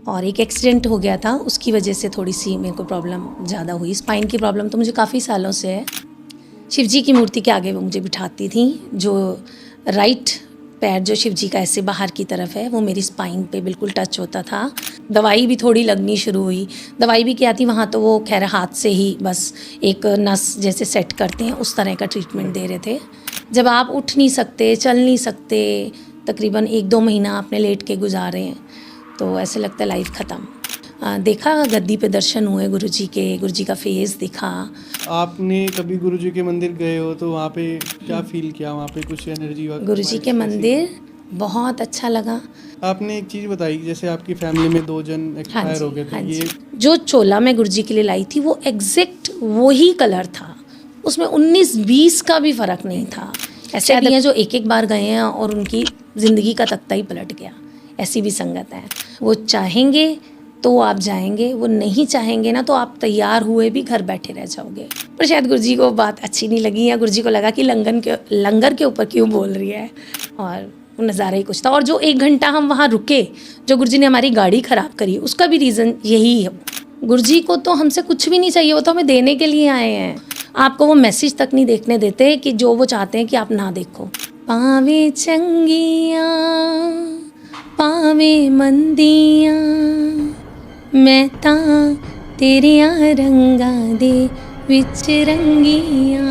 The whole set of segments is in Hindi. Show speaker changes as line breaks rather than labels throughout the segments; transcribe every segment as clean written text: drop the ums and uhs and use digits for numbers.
और एक एक्सीडेंट हो गया था, उसकी वजह से थोड़ी सी मेरे को प्रॉब्लम ज़्यादा हुई। स्पाइन की प्रॉब्लम तो मुझे काफ़ी सालों से है। शिव जी की मूर्ति के आगे वो मुझे बिठाती थी, जो राइट पैर जो शिव जी का ऐसे बाहर की तरफ है वो मेरी स्पाइन पे बिल्कुल टच होता था। दवाई भी थोड़ी लगनी शुरू हुई। दवाई भी क्या थी वहाँ, तो वो खैर हाथ से ही बस एक नस जैसे सेट करते हैं उस तरह का ट्रीटमेंट दे रहे थे। जब आप उठ नहीं सकते, चल नहीं सकते, तकरीबन 1-2 महीना आपने लेट के गुजारे हैं, तो ऐसे लगता है लाइफ ख़त्म। देखा गद्दी पे दर्शन हुए गुरुजी के, गुरुजी का फेस दिखा।
आपने कभी गुरुजी के मंदिर गए हो तो वहाँ पे क्या फील किया? वहाँ पे कुछ एनर्जी
गुरुजी के मंदिर बहुत अच्छा लगा।
आपने एक चीज़ बताई, जैसे आपकी फैमिली में 2 जन
हाँ
एक्सपायर
जी,
हो गए थे,
हाँ
ये
जी। जो चोला मैं गुरुजी के लिए लाई थी वो एग्जैक्ट वही कलर था, उसमें 19-20 का भी फ़र्क नहीं था। ऐसे भी हैं जो एक बार गए हैं और उनकी ज़िंदगी का तख्ता ही पलट गया, ऐसी भी संगत है। वो चाहेंगे तो आप जाएंगे, वो नहीं चाहेंगे ना तो आप तैयार हुए भी घर बैठे रह जाओगे। पर शायद गुरुजी को बात अच्छी नहीं लगी, या गुरुजी को लगा कि लंगर के ऊपर क्यों बोल रही है, और वो नज़ारा ही कुछ था। और जो 1 घंटा हम वहाँ रुके, जो गुरुजी ने हमारी गाड़ी ख़राब करी, उसका भी रीज़न यही है। गुरुजी को तो हमसे कुछ भी नहीं चाहिए, वो तो हमें देने के लिए आए हैं। आपको वो मैसेज तक नहीं देखने देते कि जो वो चाहते हैं कि आप ना देखो। पावे चंगियाँ पावे मंदियाँ, मैं तां तेरियां रंगां दे विच रंगियां।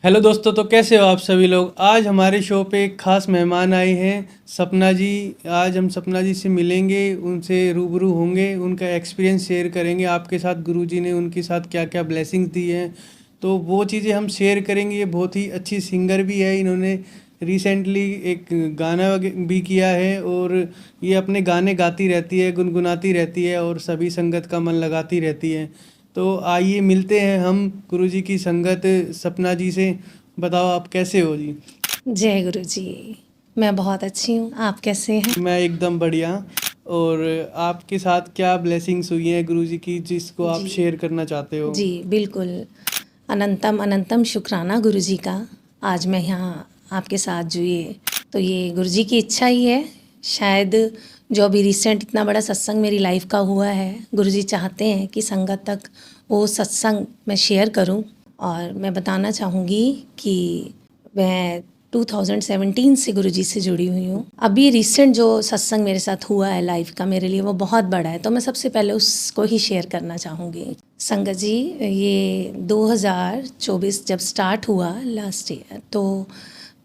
हेलो दोस्तों, तो कैसे हो आप सभी लोग? आज हमारे शो पे एक खास मेहमान आए हैं, सपना जी। आज हम सपना जी से मिलेंगे, उनसे रूबरू होंगे, उनका एक्सपीरियंस शेयर करेंगे आपके साथ। गुरुजी ने उनके साथ क्या क्या ब्लेसिंग्स दी हैं, तो वो चीज़ें हम शेयर करेंगे। ये बहुत ही अच्छी सिंगर भी है, इन्होंने रिसेंटली एक गाना भी किया है, और ये अपने गाने गाती रहती है, गुनगुनाती रहती है, और सभी संगत का मन लगाती रहती है। तो आइए मिलते हैं हम गुरुजी की संगत सपना जी से। बताओ आप कैसे हो जी?
जय गुरु जी। मैं बहुत अच्छी हूँ, आप कैसे हैं?
मैं एकदम बढ़िया। और आपके साथ क्या ब्लेसिंग्स हुई हैं गुरुजी की, जिसको आप
जी
शेयर करना चाहते हो?
जी बिल्कुल। अनंतम अनंतम शुक्राना गुरुजी का, आज मैं यहाँ आपके साथ जुए। तो ये गुरुजी की इच्छा ही है शायद, जो अभी रिसेंट इतना बड़ा सत्संग मेरी लाइफ का हुआ है। गुरुजी चाहते हैं कि संगत तक वो सत्संग मैं शेयर करूं। और मैं बताना चाहूँगी कि मैं 2017 से गुरुजी से जुड़ी हुई हूँ। अभी रिसेंट जो सत्संग मेरे साथ हुआ है लाइफ का, मेरे लिए वो बहुत बड़ा है, तो मैं सबसे पहले उसको ही शेयर करना चाहूँगी। संगत जी, ये 2024 जब स्टार्ट हुआ लास्ट ईयर, तो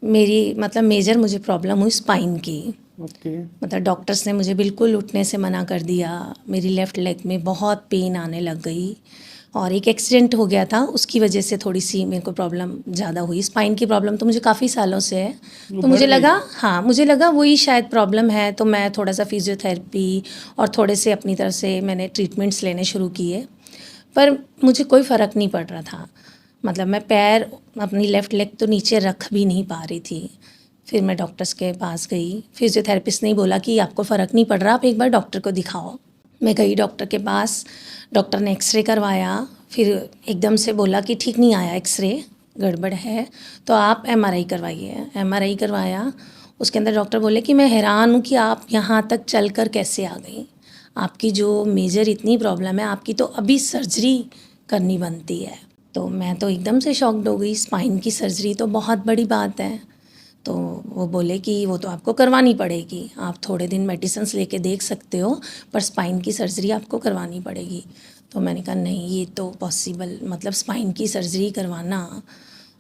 मेरी मतलब मेजर मुझे प्रॉब्लम हुई स्पाइन की।
ओके।
मतलब डॉक्टर्स ने मुझे बिल्कुल उठने से मना कर दिया। मेरी लेफ़्ट लेग में बहुत पेन आने लग गई, और एक एक्सीडेंट हो गया था, उसकी वजह से थोड़ी सी मेरे को प्रॉब्लम ज़्यादा हुई। स्पाइन की प्रॉब्लम तो मुझे काफ़ी सालों से है,
वो
तो
बढ़
मुझे
गई?
लगा, हाँ मुझे लगा वही शायद प्रॉब्लम है। तो मैं थोड़ा सा फिजियोथेरेपी और थोड़े से अपनी तरफ से मैंने ट्रीटमेंट्स लेने शुरू किए, पर मुझे कोई फ़र्क नहीं पड़ रहा था। मतलब मैं पैर अपनी लेफ़्ट लेग तो नीचे रख भी नहीं पा रही थी। फिर मैं डॉक्टर्स के पास गई। फिजियोथेरेपिस्ट ने बोला कि आपको फ़र्क नहीं पड़ रहा, आप एक बार डॉक्टर को दिखाओ। मैं गई डॉक्टर के पास, डॉक्टर ने एक्सरे करवाया, फिर एकदम से बोला कि ठीक नहीं आया एक्सरे, गड़बड़ है, तो आप एमआरआई करवाइए। एमआरआई करवाया, उसके अंदर डॉक्टर बोले कि मैं हैरान हूँ कि आप यहाँ तक चलकर कैसे आ गई। आपकी जो मेजर इतनी प्रॉब्लम है, आपकी तो अभी सर्जरी करनी बनती है। तो मैं तो एकदम से शॉक्ड हो गई। स्पाइन की सर्जरी तो बहुत बड़ी बात है। तो वो बोले कि वो तो आपको करवानी पड़ेगी, आप थोड़े दिन मेडिसिन्स लेके देख सकते हो, पर स्पाइन की सर्जरी आपको करवानी पड़ेगी। तो मैंने कहा नहीं, ये तो पॉसिबल, मतलब स्पाइन की सर्जरी करवाना,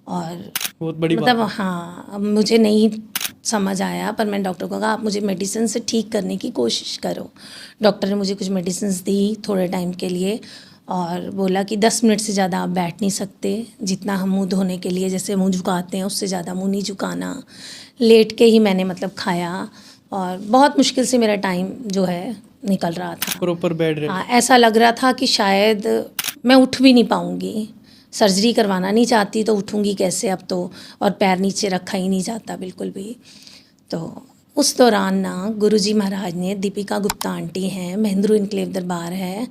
और
बहुत बड़ी बात
मतलब
है।
हाँ, अब मुझे नहीं समझ आया, पर मैं डॉक्टर को कहा आप मुझे मेडिसिन से ठीक करने की कोशिश करो। डॉक्टर ने मुझे कुछ मेडिसिन्स दी थोड़े टाइम के लिए, और बोला कि 10 मिनट से ज़्यादा आप बैठ नहीं सकते, जितना हम मुंह धोने के लिए जैसे मुंह झुकाते हैं उससे ज़्यादा मुंह नहीं झुकाना। लेट के ही मैंने मतलब खाया, और बहुत मुश्किल से मेरा टाइम जो है निकल रहा था।
Proper bed rest?
हाँ, ऐसा लग रहा था कि शायद मैं उठ भी नहीं पाऊँगी। सर्जरी करवाना नहीं चाहती तो उठूँगी कैसे अब तो, और पैर नीचे रखा ही नहीं जाता बिल्कुल भी। तो उस दौरान ना गुरुजी महाराज ने, दीपिका गुप्ता आंटी हैं, महेंद्रू इनक्लेव दरबार है,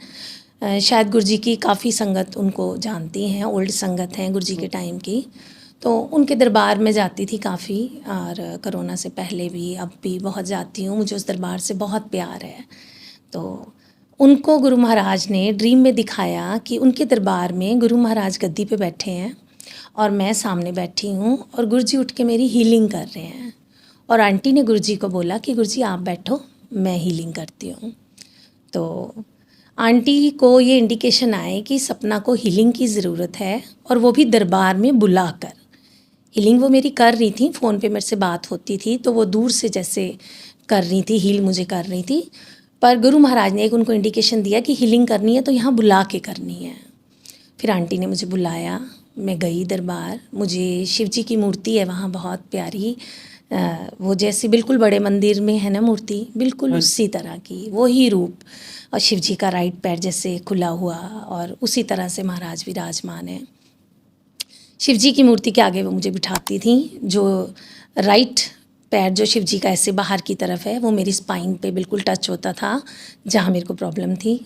शायद गुरुजी की काफ़ी संगत उनको जानती हैं, ओल्ड संगत हैं गुरुजी के टाइम की। तो उनके दरबार में जाती थी काफ़ी, और कोरोना से पहले भी अब भी बहुत जाती हूँ। मुझे उस दरबार से बहुत प्यार है। तो उनको गुरु महाराज ने ड्रीम में दिखाया कि उनके दरबार में गुरु महाराज गद्दी पे बैठे हैं और मैं सामने बैठी हूँ और गुरुजी उठ के मेरी हीलिंग कर रहे हैं। और आंटी ने गुरुजी को बोला कि गुरुजी आप बैठो, मैं हीलिंग करती हूँ। तो आंटी को ये इंडिकेशन आए कि सपना को हीलिंग की ज़रूरत है, और वो भी दरबार में बुलाकर। हीलिंग वो मेरी कर रही थी, फ़ोन पे मेरे से बात होती थी तो वो दूर से जैसे कर रही थी, हील मुझे कर रही थी। पर गुरु महाराज ने एक उनको इंडिकेशन दिया कि हीलिंग करनी है तो यहाँ बुला के करनी है। फिर आंटी ने मुझे बुलाया, मैं गई दरबार। मुझे शिव जी की मूर्ति है वहाँ बहुत प्यारी, वो जैसी बिल्कुल बड़े मंदिर में है ना मूर्ति, बिल्कुल उसी तरह की, वो ही रूप। और शिव जी का राइट पैर जैसे खुला हुआ, और उसी तरह से महाराज विराजमान है। शिव जी की मूर्ति के आगे वो मुझे बिठाती थी। जो राइट पैर जो शिव जी का ऐसे बाहर की तरफ है, वो मेरी स्पाइन पे बिल्कुल टच होता था जहाँ मेरे को प्रॉब्लम थी।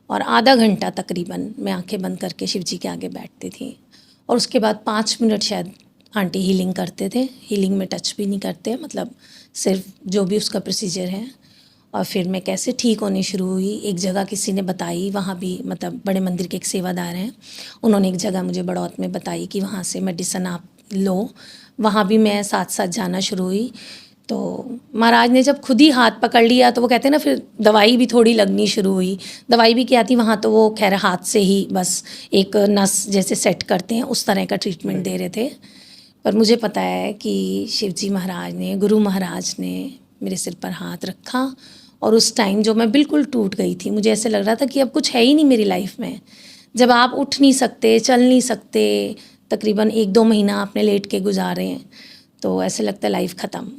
और आधा घंटा तकरीबन मैं आंखें बंद करके शिव जी के आगे बैठती थी। और उसके बाद 5 मिनट शायद आंटी हीलिंग करते थे। हीलिंग में टच भी नहीं करते, मतलब सिर्फ जो भी उसका प्रोसीजर है। और फिर मैं कैसे ठीक होनी शुरू हुई, एक जगह किसी ने बताई, वहाँ भी मतलब बड़े मंदिर के एक सेवादार हैं, उन्होंने एक जगह मुझे बड़ौत में बताई कि वहाँ से मेडिसिन आप लो। वहाँ भी मैं साथ साथ जाना शुरू हुई। तो महाराज ने जब खुद ही हाथ पकड़ लिया तो वो कहते हैं ना, फिर दवाई भी थोड़ी लगनी शुरू हुई। दवाई भी क्या थी वहाँ, तो वो खैर हाथ से ही बस एक नस जैसे सेट करते हैं उस तरह का ट्रीटमेंट दे रहे थे। पर मुझे पता है कि शिव जी महाराज ने, गुरु महाराज ने मेरे सिर पर हाथ रखा। और उस टाइम जो मैं बिल्कुल टूट गई थी, मुझे ऐसे लग रहा था कि अब कुछ है ही नहीं मेरी लाइफ में। जब आप उठ नहीं सकते, चल नहीं सकते, तकरीबन 1-2 महीना आपने लेट के गुजारे हैं, तो ऐसे लगता है लाइफ ख़त्म।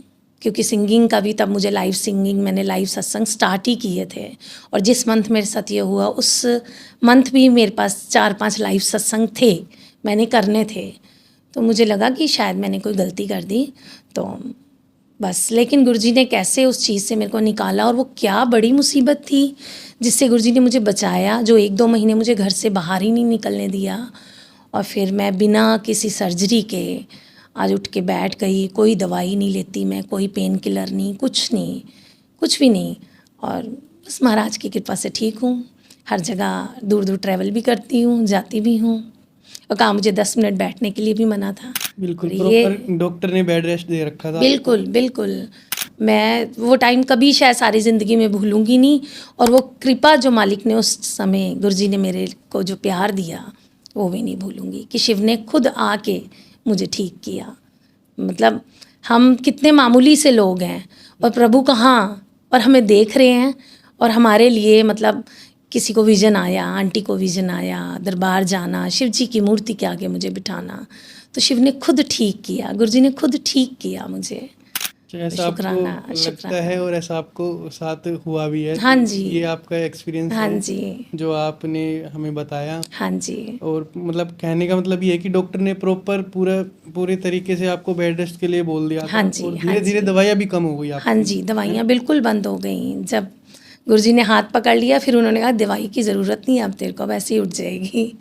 क्योंकि सिंगिंग का भी तब मुझे लाइव सिंगिंग, मैंने लाइव सत्संग स्टार्ट ही किए थे। और जिस मंथ मेरे साथ ये हुआ, उस मंथ भी मेरे पास 4-5 लाइव सत्संग थे, मैंने करने थे। तो मुझे लगा कि शायद मैंने कोई गलती कर दी, तो बस। लेकिन गुरुजी ने कैसे उस चीज़ से मेरे को निकाला, और वो क्या बड़ी मुसीबत थी जिससे गुरुजी ने मुझे बचाया, जो 1-2 महीने मुझे घर से बाहर ही नहीं निकलने दिया। और फिर मैं बिना किसी सर्जरी के आज उठ के बैठ गई, कोई दवाई नहीं लेती मैं, कोई पेन किलर नहीं, कुछ नहीं, कुछ भी नहीं। और बस महाराज की कृपा से ठीक हूँ। हर जगह दूर दूर ट्रैवल भी करती हूँ, जाती भी हूँ। और कहा मुझे 10 मिनट बैठने के लिए भी मना था।
बिल्कुल
और ये
प्रॉपर डॉक्टर ने बेड रेस्ट दे रखा था।
बिल्कुल बिल्कुल, मैं वो टाइम कभी शायद सारी ज़िंदगी में भूलूंगी नहीं। और वो कृपा जो मालिक ने उस समय, गुरुजी ने मेरे को जो प्यार दिया, वो भी नहीं भूलूंगी, कि शिव ने खुद आके मुझे ठीक किया। मतलब हम कितने मामूली से लोग हैं, और प्रभु कहाँ, और हमें देख रहे हैं। और हमारे लिए मतलब किसी को विज़न आया, आंटी को विज़न आया, दरबार जाना, शिव जी की मूर्ति के आगे मुझे बिठाना, तो शिव ने खुद ठीक किया, गुरुजी ने खुद ठीक किया मुझे।
ऐसा
शुक्राना,
आपको लगता
शुक्राना।
है और ऐसा आपको साथ हुआ भी है?
हाँ
तो
जी,
ये आपका एक्सपीरियंस
हाँ
है
जी,
जो आपने हमें बताया।
हाँ जी,
और मतलब कहने का मतलब ये है कि डॉक्टर ने प्रॉपर पूरे तरीके से आपको बेड रेस्ट के लिए बोल दिया
हाँ
था,
जी,
और
हाँ
धीरे धीरे
जी,
दवाइयाँ भी कम हो गई
हाँ
आपकी,
जी,
है ना?
दवाइयाँ बिल्कुल बंद हो गई। जब गुरुजी ने हाथ पकड़ लिया, फिर उन्होंने कहा दवाई की ज़रूरत नहीं, अब तेरे को वैसे ही उठ जाएगी।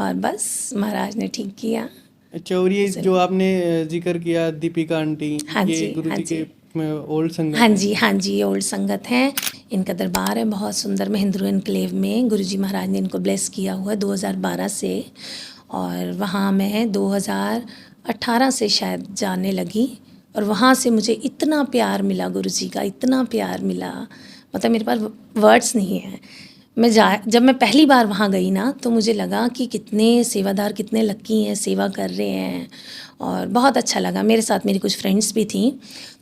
और बस महाराज ने ठीक किया।
अच्छा, और ये जो आपने जिक्र किया दीपिका आंटी,
हाँ
ये
जी, हाँ
गुरुजी के
जी,
ओल्ड
हाँ
संगत हैं।
जी, हाँ जी, ओल्ड संगत हैं। इनका दरबार है बहुत सुंदर, महेंद्र एनक्लेव में। गुरुजी महाराज ने इनको ब्लेस किया हुआ है 2012 से। और वहाँ मैं 2018 से शायद जाने लगी। और वहाँ से मुझे इतना प्यार मिला गुरुजी का, इतना प्यार मिला, मतलब मेरे पास वर्ड्स नहीं है। जब मैं पहली बार वहाँ गई ना, तो मुझे लगा कि कितने सेवादार, कितने लकी हैं, सेवा कर रहे हैं। और बहुत अच्छा लगा। मेरे साथ मेरी कुछ फ्रेंड्स भी थीं।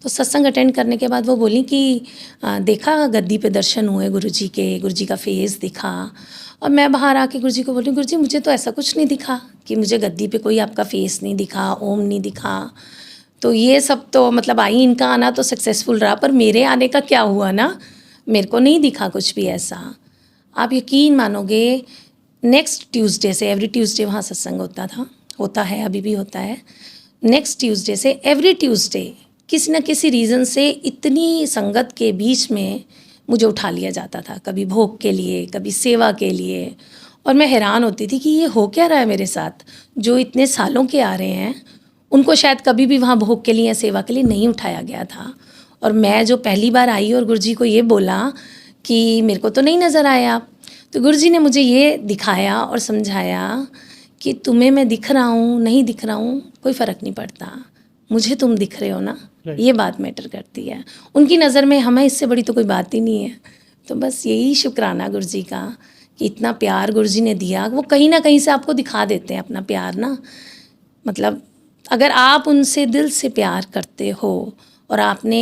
तो सत्संग अटेंड करने के बाद वो बोली कि देखा गद्दी पे दर्शन हुए गुरुजी के, गुरुजी का फेस दिखा। और मैं बाहर आके गुरुजी को बोली, गुरुजी मुझे तो ऐसा कुछ नहीं दिखा कि मुझे गद्दी पे कोई आपका फेस नहीं दिखा, ओम नहीं दिखा। तो ये सब तो मतलब आई, इनका आना तो सक्सेसफुल रहा, पर मेरे आने का क्या हुआ ना, मेरे को नहीं दिखा कुछ भी ऐसा। आप यकीन मानोगे, नेक्स्ट ट्यूसडे से, एवरी ट्यूसडे वहाँ सत्संग होता है, अभी भी होता है। नेक्स्ट ट्यूसडे से एवरी ट्यूसडे किसी न किसी रीज़न से इतनी संगत के बीच में मुझे उठा लिया जाता था, कभी भोग के लिए, कभी सेवा के लिए। और मैं हैरान होती थी कि ये हो क्या रहा है मेरे साथ। जो इतने सालों के आ रहे हैं, उनको शायद कभी भी वहाँ भोग के लिए या सेवा के लिए नहीं उठाया गया था। और मैं जो पहली बार आई और गुरुजी को ये बोला कि मेरे को तो नहीं नज़र आया, तो गुरुजी ने मुझे ये दिखाया और समझाया कि तुम्हें मैं दिख रहा हूँ नहीं दिख रहा हूँ कोई फ़र्क नहीं पड़ता, मुझे तुम दिख रहे हो ना, ये बात मैटर करती है। उनकी नज़र में हमें इससे बड़ी तो कोई बात ही नहीं है। तो बस यही शुक्राना गुरुजी का कि इतना प्यार गुरुजी ने दिया। वो कहीं ना कहीं से आपको दिखा देते हैं अपना प्यार ना, मतलब अगर आप उनसे दिल से प्यार करते हो और आपने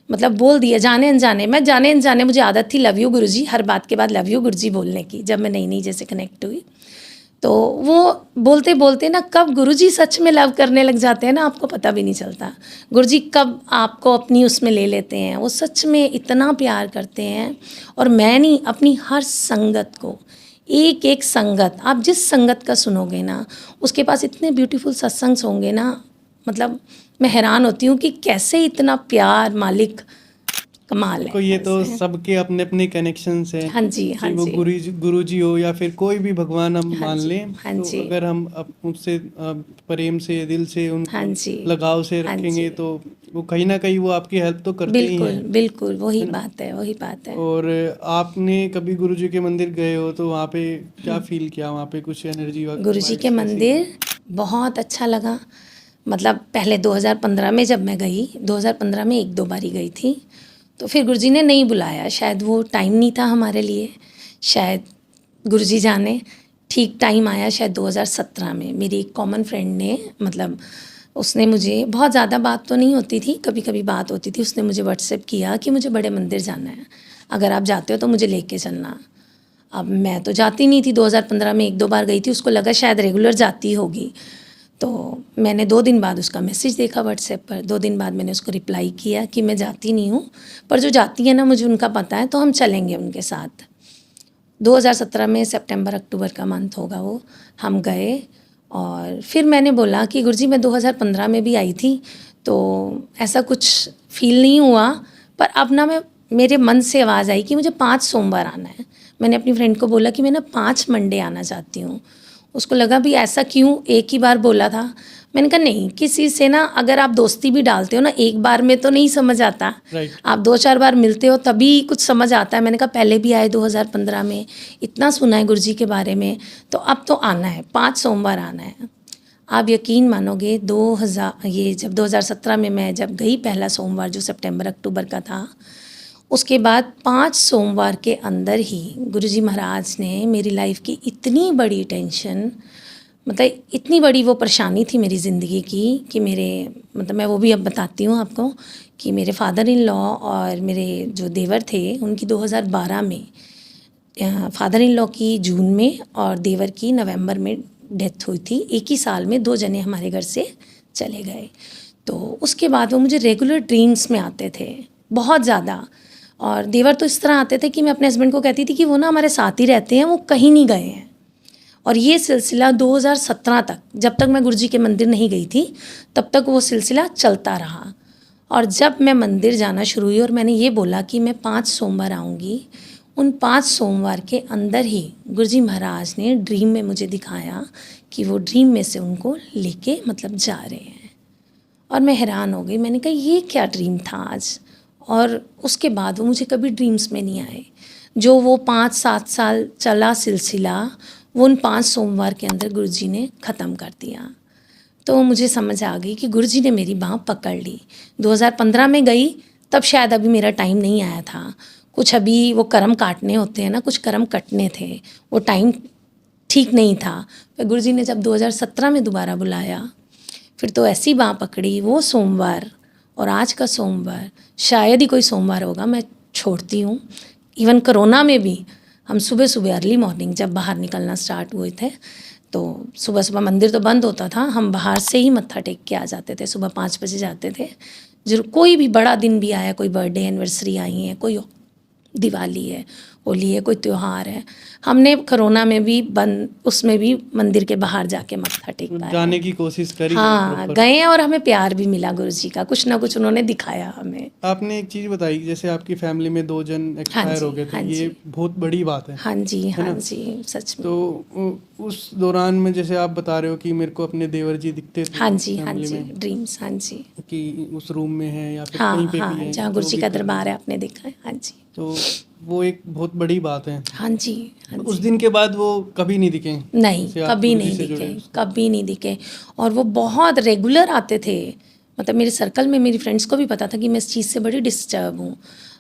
मतलब बोल दिया जाने अनजाने, मैं जाने अनजाने मुझे आदत थी लव यू गुरुजी, हर बात के बाद लव यू गुरुजी बोलने की, जब मैं नई नई जैसे कनेक्ट हुई तो वो बोलते बोलते ना कब गुरुजी सच में लव करने लग जाते हैं ना, आपको पता भी नहीं चलता। गुरुजी कब आपको अपनी उसमें ले लेते हैं, वो सच में इतना प्यार करते हैं। और मैं नहीं, अपनी हर संगत को, एक एक संगत, आप जिस संगत का सुनोगे ना उसके पास इतने ब्यूटीफुल सत्संग होंगे ना, मतलब मैं हैरान होती हूँ कि कैसे इतना प्यार मालिक, कमाल
को
है।
ये तो सबके अपने अपने कनेक्शन है।
हाँ जी, हाँ
वो
जी,
गुरुजी हो या फिर कोई भी भगवान हम
हाँ
मान
जी,
लें,
हाँ
तो
जी,
अगर हम उनसे प्रेम से दिल से
हाँ
उनको
जी,
लगाव से
हाँ
रखेंगे
जी,
तो वो कहीं ना कहीं वो आपकी हेल्प तो करते ही
बिल्कुल
हैं,
बिल्कुल वही
है ना।
बात है, वही बात है।
और आपने कभी गुरुजी के मंदिर गए हो तो वहाँ पे क्या फील किया, वहाँ पे कुछ एनर्जी
गुरुजी के
वाइब्स कैसी थी?
मंदिर बहुत अच्छा लगा। मतलब पहले 2015 में जब मैं गई, 2015 में एक दो बारी गई थी, तो फिर गुरुजी ने नहीं बुलाया, शायद वो टाइम नहीं था हमारे लिए, शायद गुरुजी जाने। ठीक टाइम आया शायद 2017 में, मेरी एक कॉमन फ्रेंड ने, मतलब उसने मुझे, बहुत ज़्यादा बात तो नहीं होती थी, कभी कभी बात होती थी, उसने मुझे व्हाट्सएप किया कि मुझे बड़े मंदिर जाना है, अगर आप जाते हो तो मुझे लेके चलना। अब मैं तो जाती नहीं थी, 2015 में एक दो बार गई थी, उसको लगा शायद रेगुलर जाती होगी। तो मैंने 2 दिन बाद उसका मैसेज देखा व्हाट्सएप पर, 2 दिन बाद मैंने उसको रिप्लाई किया कि मैं जाती नहीं हूँ, पर जो जाती है ना मुझे उनका पता है, तो हम चलेंगे उनके साथ। 2017 में सितंबर अक्टूबर का मंथ होगा वो, हम गए। और फिर मैंने बोला कि गुरुजी मैं 2015 में भी आई थी तो ऐसा कुछ फील नहीं हुआ, पर अब ना मैं, मेरे मन से आवाज़ आई कि मुझे 5 सोमवार आना है। मैंने अपनी फ्रेंड को बोला कि मैं ना 5 मंडे आना चाहती हूँ। उसको लगा भी ऐसा क्यों, एक ही बार बोला था। मैंने कहा नहीं, किसी से ना अगर आप दोस्ती भी डालते हो ना, एक बार में तो नहीं समझ आता,
राइट।
आप 2-4 बार मिलते हो तभी कुछ समझ आता है। मैंने कहा पहले भी आए 2015 में, इतना सुना है गुरुजी के बारे में, तो अब तो आना है, 5 सोमवार आना है। आप यकीन मानोगे, 2000 ये जब 2017 में मैं जब गई पहला सोमवार जो सितंबर अक्टूबर का था, उसके बाद 5 सोमवार के अंदर ही गुरुजी महाराज ने मेरी लाइफ की इतनी बड़ी टेंशन, मतलब इतनी बड़ी वो परेशानी थी मेरी ज़िंदगी की कि मेरे, मतलब मैं वो भी अब बताती हूँ आपको, कि मेरे फादर इन लॉ और मेरे जो देवर थे उनकी 2012 में, फादर इन लॉ की जून में और देवर की नवंबर में डेथ हुई थी। एक ही साल में 2 जने हमारे घर से चले गए। तो उसके बाद वो मुझे रेगुलर ड्रीम्स में आते थे, बहुत ज़्यादा। और देवर तो इस तरह आते थे कि मैं अपने हस्बैंड को कहती थी कि वो ना हमारे साथ ही रहते हैं, वो कहीं नहीं गए हैं। और ये सिलसिला 2017 तक, जब तक मैं गुरुजी के मंदिर नहीं गई थी तब तक वो सिलसिला चलता रहा। और जब मैं मंदिर जाना शुरू हुई और मैंने ये बोला कि मैं 5 सोमवार आऊँगी, उन 5 सोमवार के अंदर ही गुरुजी महाराज ने ड्रीम में मुझे दिखाया कि वो ड्रीम में से उनको लेके मतलब जा रहे हैं। और मैं हैरान हो गई, मैंने कहा ये क्या ड्रीम था आज। और उसके बाद वो मुझे कभी ड्रीम्स में नहीं आए। जो वो 5-7 साल चला सिलसिला, वो उन 5 सोमवार के अंदर गुरुजी ने ख़त्म कर दिया। तो मुझे समझ आ गई कि गुरुजी ने मेरी बाँह पकड़ ली। 2015 में गई, तब शायद अभी मेरा टाइम नहीं आया था। कुछ अभी वो कर्म काटने होते हैं ना, कुछ कर्म कटने थे, वो टाइम ठीक नहीं था। फिर गुरुजी ने जब 2017 में दोबारा बुलाया, फिर तो ऐसी बाँह पकड़ी वो सोमवार, और आज का सोमवार शायद ही कोई सोमवार होगा मैं छोड़ती हूँ। इवन कोरोना में भी हम सुबह सुबह अर्ली मॉर्निंग जब बाहर निकलना स्टार्ट हुए थे, तो सुबह सुबह मंदिर तो बंद होता था, हम बाहर से ही मत्था टेक के आ जाते थे, सुबह 5 बजे जाते थे। जरूर कोई भी बड़ा दिन भी आया, कोई बर्थडे एनिवर्सरी आई है, कोई दिवाली है, होली है, कोई त्यौहार है, हमने कोरोना में भी बंद, उसमें भी मंदिर के बाहर जाके मत्था टेका है।
जाने की कोशिश करी?
हाँ गए हैं, और हमें प्यार भी मिला गुरु जी का, कुछ ना कुछ उन्होंने दिखाया हमें।
आपने एक चीज बताई, जैसे आपकी फैमिली में 2 जन एक्सपायर
जी,
हो गए थे,
हाँ
ये
जी।
बहुत बड़ी बात है।
हाँ जी,
है
हाँ
ना?
जी, सच में।
तो उस दौरान में जैसे आप बता रहे हो कि मेरे को अपने देवर जी दिखते थे
हाँ जी, हाँ
फैमिली
जी,
में,
ड्रीम्स, हाँ जी।
कि उस रूम में है या फिर
हाँ
कहीं पे
हाँ,
भी है,
जहाँ
जो
गुरु जी
भी
का
कर रहे
दरबार है
हैं।
आपने देखा है, हाँ जी।
तो वो एक बहुत बड़ी बात है।
हाँ जी, हाँ
तो उस
जी।
दिन के बाद वो कभी नहीं दिखे?
नहीं,
जैसे आप
कभी
गुरु जी
नहीं
से जुड़े
दिखे,
उसके।
कभी नहीं दिखे। और वो बहुत रेगुलर आते थे, मतलब मेरे सर्कल में मेरी फ्रेंड्स को भी पता था कि मैं इस चीज़ से बड़ी डिस्टर्ब हूँ,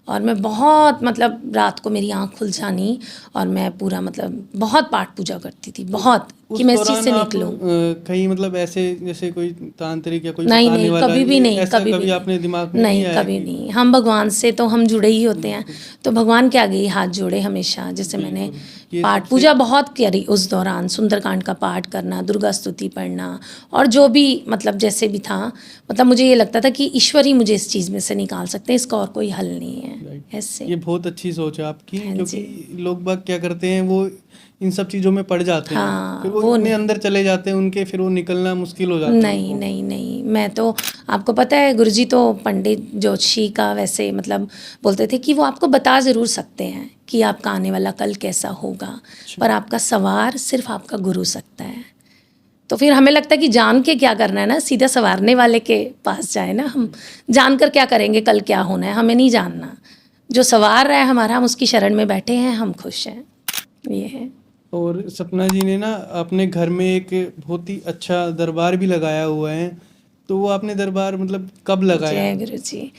और मैं बहुत, मतलब रात को मेरी आँख खुल जानी, और मैं पूरा, मतलब बहुत पाठ पूजा करती थी, बहुत, कि
उस
मैं इस चीज़
दौरान
से
आप
निकलूँ।
कहीं मतलब ऐसे जैसे कोई तांत्रिक या कोई
नहीं
बताने
नहीं,
वाला,
कभी भी
ये
नहीं,
ऐसा
कभी भी
कभी
नहीं।
आपने दिमाग में नहीं
नहीं,
आया
कभी
कि?
नहीं। हम भगवान से तो हम जुड़े ही होते हैं, तो भगवान के आगे ही हाथ जोड़े हमेशा। जैसे मैंने
बिल्कुल, ये
पाठ
सबसे
पूजा बहुत करी उस दौरान, सुंदरकांड का पाठ करना, दुर्गा स्तुति पढ़ना, और जो भी, मतलब जैसे भी था, मतलब मुझे ये लगता था कि ईश्वर ही मुझे इस चीज़ में से निकाल सकते हैं, इसका और कोई हल नहीं है।
राइट।
ऐसे।
ये बहुत अच्छी सोच है आपकी,
हाँ
क्योंकि
जी।
लोग बाग क्या करते हैं, वो इन सब चीज़ों में पड़ जाते हैं,
हाँ,
फिर वो
वो
इतने
नहीं।
अंदर चले जाते हैं उनके, फिर वो निकलना मुश्किल हो जाता है
नहीं
उनको।
नहीं नहीं, मैं तो, आपको पता है गुरुजी तो पंडित जोशी का वैसे, मतलब बोलते थे कि वो आपको बता ज़रूर सकते हैं कि आपका आने वाला कल कैसा होगा, पर आपका सवार सिर्फ आपका गुरु सकता है। तो फिर हमें लगता है कि जान के क्या करना है ना, सीधा सवारने वाले के पास जाए ना, हम जान कर क्या करेंगे कल क्या होना है, हमें नहीं जानना। जो सवार रहा है हमारा, हम उसकी शरण में बैठे हैं, हम खुश हैं, ये है।
और सपना जी ने ना अपने घर में एक बहुत ही अच्छा दरबार भी लगाया हुआ है, तो वो आपने दरबार मतलब कब लगाया?
जय गुरु जी।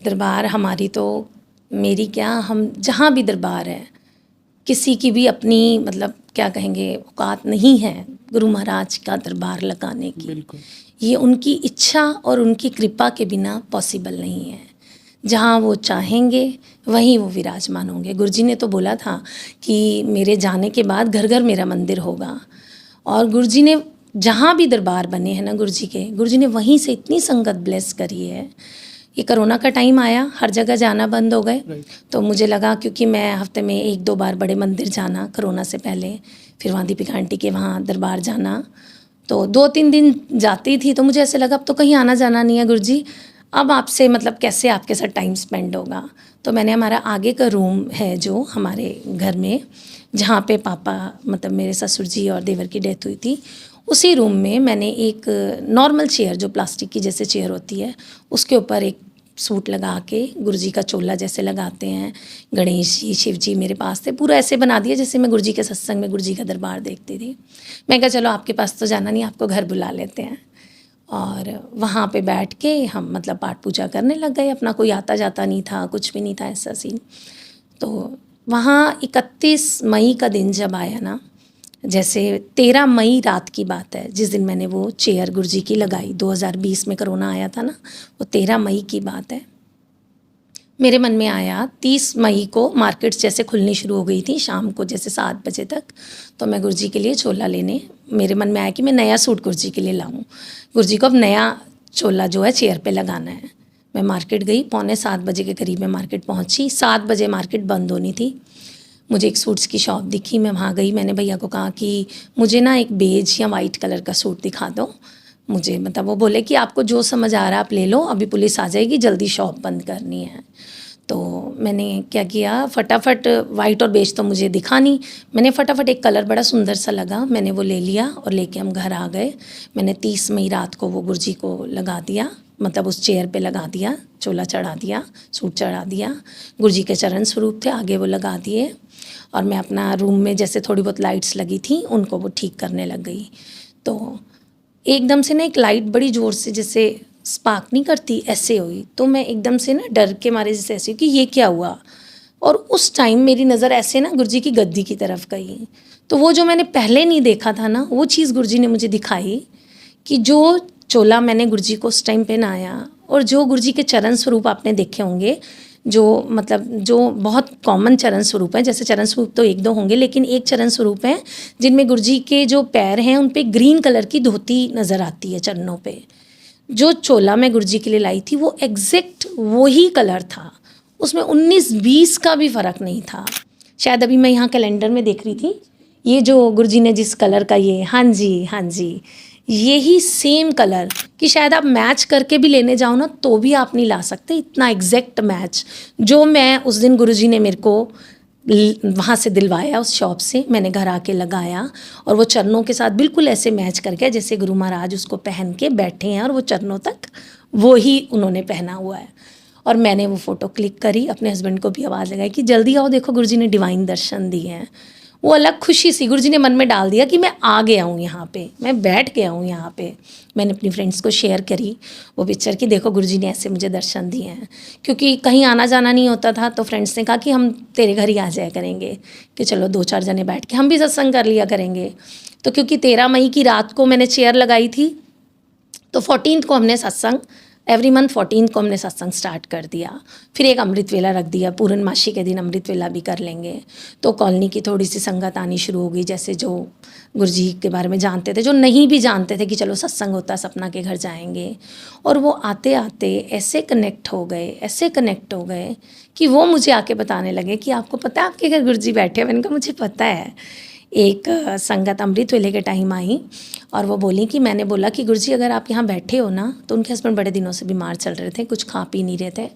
दरबार हमारी तो, मेरी क्या, हम जहाँ भी दरबार है, किसी की भी अपनी, मतलब क्या कहेंगे, औकात नहीं है गुरु महाराज का दरबार लगाने की।
बिल्कुल।
ये उनकी इच्छा और उनकी कृपा के बिना पॉसिबल नहीं है। जहाँ वो चाहेंगे वहीं वो विराजमान होंगे। गुरुजी ने तो बोला था कि मेरे जाने के बाद घर घर मेरा मंदिर होगा, और गुरुजी ने जहाँ भी दरबार बने हैं ना गुरुजी के, गुरुजी ने वहीं से इतनी संगत ब्लेस करी है। ये कोरोना का टाइम आया, हर जगह जाना बंद हो गए,
राइट।
तो मुझे लगा, क्योंकि मैं हफ्ते में 1-2 बार बड़े मंदिर जाना कोरोना से पहले, फिर वहाँ दीपिका आंटी के वहाँ दरबार जाना, तो 2-3 दिन जाती थी, तो मुझे ऐसे लगा अब तो कहीं आना जाना नहीं है गुरुजी, अब आपसे, मतलब कैसे आपके साथ टाइम स्पेंड होगा। तो मैंने, हमारा आगे का रूम है जो हमारे घर में, जहाँ पे पापा, मतलब मेरे ससुर जी और देवर की डेथ हुई थी, उसी रूम में मैंने एक नॉर्मल चेयर, जो प्लास्टिक की जैसे चेयर होती है, उसके ऊपर एक सूट लगा के, गुरुजी का चोला जैसे लगाते हैं, गणेश जी, शिव जी मेरे पास थे, पूरा ऐसे बना दिया जैसे मैं गुरुजी के सत्संग में गुरुजी का दरबार देखती थी। मैं कहा चलो आपके पास तो जाना नहीं, आपको घर बुला लेते हैं। और वहाँ पे बैठ के हम, मतलब पाठ पूजा करने लग गए, अपना कोई आता जाता नहीं था, कुछ भी नहीं था ऐसा सीन। तो वहाँ 31 मई का दिन जब आया ना, जैसे 13 मई रात की बात है, जिस दिन मैंने वो चेयर गुरुजी की लगाई, 2020 में कोरोना आया था ना, वो 13 मई की बात है। मेरे मन में आया, 30 मई को मार्केट्स जैसे खुलनी शुरू हो गई थी, शाम को जैसे 7 बजे तक, तो मैं गुरुजी के लिए चोला लेने, मेरे मन में आया कि मैं नया सूट गुरुजी के लिए लाऊं। गुरुजी को अब नया चोला जो है चेयर पे लगाना है। मैं मार्केट गई, 6:45 बजे के करीब मैं मार्केट पहुंची, 7 बजे मार्केट बंद होनी थी। मुझे एक सूट्स की शॉप दिखी, मैं वहाँ गई, मैंने भैया को कहा कि मुझे ना एक बेज या वाइट कलर का सूट दिखा दो मुझे, मतलब वो बोले कि आपको जो समझ आ रहा है आप ले लो, अभी पुलिस आ जाएगी, जल्दी शॉप बंद करनी है। तो मैंने क्या किया, फटाफट, वाइट और बेज तो मुझे दिखा नहीं, मैंने फटाफट, एक कलर बड़ा सुंदर सा लगा, मैंने वो ले लिया और लेके हम घर आ गए। मैंने 30 मई रात को वो गुरुजी को लगा दिया, मतलब उस चेयर पे लगा दिया, चोला चढ़ा दिया, सूट चढ़ा दिया, गुरुजी के चरण स्वरूप थे, आगे वो लगा दिए, और मैं अपना रूम में जैसे थोड़ी बहुत लाइट्स लगी थी उनको वो ठीक करने लग गई। तो एकदम से ना एक लाइट बड़ी ज़ोर से जैसे स्पार्क नहीं करती, ऐसे हुई, तो मैं एकदम से ना डर के मारे जैसे ऐसे कि ये क्या हुआ, और उस टाइम मेरी नज़र ऐसे ना गुरुजी की गद्दी की तरफ गई। तो वो जो मैंने पहले नहीं देखा था ना, वो चीज़ गुरुजी ने मुझे दिखाई कि जो चोला मैंने गुरुजी को उस टाइम पहनाया, और जो गुरुजी के चरण स्वरूप आपने देखे होंगे, जो मतलब जो बहुत कॉमन चरण स्वरूप हैं, जैसे चरण स्वरूप तो 1-2 होंगे, लेकिन एक चरण स्वरूप हैं जिनमें गुरुजी के जो पैर हैं उन पे ग्रीन कलर की धोती नज़र आती है चरणों पे। जो चोला मैं गुरुजी के लिए लाई थी वो एग्जैक्ट वही कलर था, उसमें 19-20 का भी फ़र्क नहीं था। शायद अभी मैं यहाँ कैलेंडर में देख रही थी, ये जो गुरुजी ने जिस कलर का ये, हाँ जी, हाँ जी, यही सेम कलर कि शायद आप मैच करके भी लेने जाओ ना तो भी आप नहीं ला सकते, इतना एग्जैक्ट मैच जो मैं उस दिन गुरुजी ने मेरे को वहाँ से दिलवाया, उस शॉप से मैंने घर आके लगाया और वो चरणों के साथ बिल्कुल ऐसे मैच कर गया जैसे गुरु महाराज उसको पहन के बैठे हैं और वो चरणों तक वो ही उन्होंने पहना हुआ है। और मैंने वो फ़ोटो क्लिक करी, अपने हस्बैंड को भी आवाज़ लगाई कि जल्दी आओ, देखो गुरुजी ने डिवाइन दर्शन दिए हैं। वो अलग खुशी सी गुरुजी ने मन में डाल दिया कि मैं आ गया हूँ यहाँ पे, मैं बैठ गया हूँ यहाँ पे। मैंने अपनी फ्रेंड्स को शेयर करी वो पिक्चर कि देखो गुरुजी ने ऐसे मुझे दर्शन दिए हैं, क्योंकि कहीं आना जाना नहीं होता था। तो फ्रेंड्स ने कहा कि हम तेरे घर ही आ जाया करेंगे, कि चलो 2-4 जने बैठ के हम भी सत्संग कर लिया करेंगे। तो क्योंकि 13 मई की रात को मैंने चेयर लगाई थी, तो 14 को हमने सत्संग, एवरी मंथ 14 को हमने सत्संग स्टार्ट कर दिया। फिर एक अमृत वेला रख दिया, पूर्णमासी के दिन अमृत वेला भी कर लेंगे। तो कॉलोनी की थोड़ी सी संगत आनी शुरू हो गई, जैसे जो गुरुजी के बारे में जानते थे, जो नहीं भी जानते थे कि चलो सत्संग होता है सपना के घर जाएंगे। और वो आते आते ऐसे कनेक्ट हो गए, ऐसे कनेक्ट हो गए कि वो मुझे आके बताने लगे कि आपको पता है आपके घर गुरुजी बैठे हैं। मैंने कहा मुझे पता है। एक संगत अमृत वेले के टाइम आई और वो बोली कि मैंने बोला कि गुरुजी अगर आप यहाँ बैठे हो ना, तो उनके हस्बैंड बड़े दिनों से बीमार चल रहे थे, कुछ खा पी नहीं रहे थे।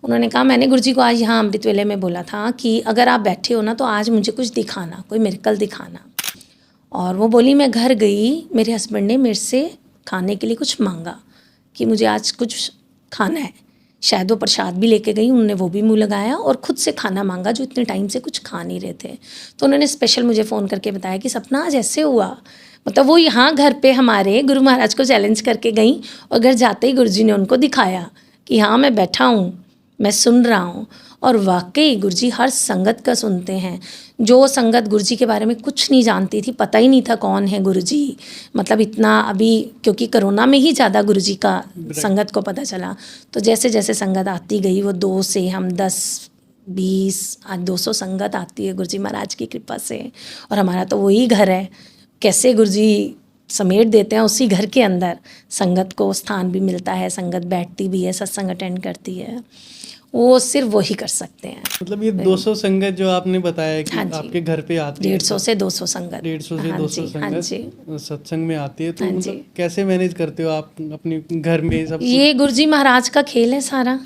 उन्होंने कहा मैंने गुरुजी को आज यहाँ अमृत वेले में बोला था कि अगर आप बैठे हो ना तो आज मुझे कुछ दिखाना, कोई मिरेकल दिखाना। और वो बोली मैं घर गई, मेरे हस्बैंड ने मेरे से खाने के लिए कुछ मांगा कि मुझे आज कुछ खाना है। शायद वो प्रसाद भी लेके गई, उन्होंने वो भी मुँह लगाया और ख़ुद से खाना मांगा जो इतने टाइम से कुछ खा नहीं रहे थे। तो उन्होंने स्पेशल मुझे फ़ोन करके बताया कि सपना आज ऐसे हुआ। मतलब वो यहाँ घर पे हमारे गुरु महाराज को चैलेंज करके गई और घर जाते ही गुरुजी ने उनको दिखाया कि हाँ मैं बैठा हूँ, मैं सुन रहा हूँ। और वाकई गुरुजी हर संगत का सुनते हैं। जो संगत गुरुजी के बारे में कुछ नहीं जानती थी, पता ही नहीं था कौन है गुरुजी, मतलब इतना अभी क्योंकि कोरोना में ही ज़्यादा गुरुजी का संगत को पता चला। तो जैसे जैसे संगत आती गई, वो 2 से हम 10-20 आज 200 संगत आती है गुरुजी महाराज की कृपा से। और हमारा तो वही घर है, कैसे गुरुजी समेट देते हैं उसी घर के अंदर। संगत को स्थान भी मिलता है, संगत बैठती भी है, सत्संग अटेंड करती है, वो सिर्फ वही कर सकते हैं।
मतलब ये 200 संगत जो आपने बताया कि
हाँ
आपके घर पे आती है,
150 से 200 संगत,
150 से 200
हाँ जी,
संगत सत्संग में आती है। तो
हाँ
मतलब
जी।
कैसे मैनेज करते हो आप अपने घर में सब कुछ?
ये गुरुजी महाराज का खेल है सारा।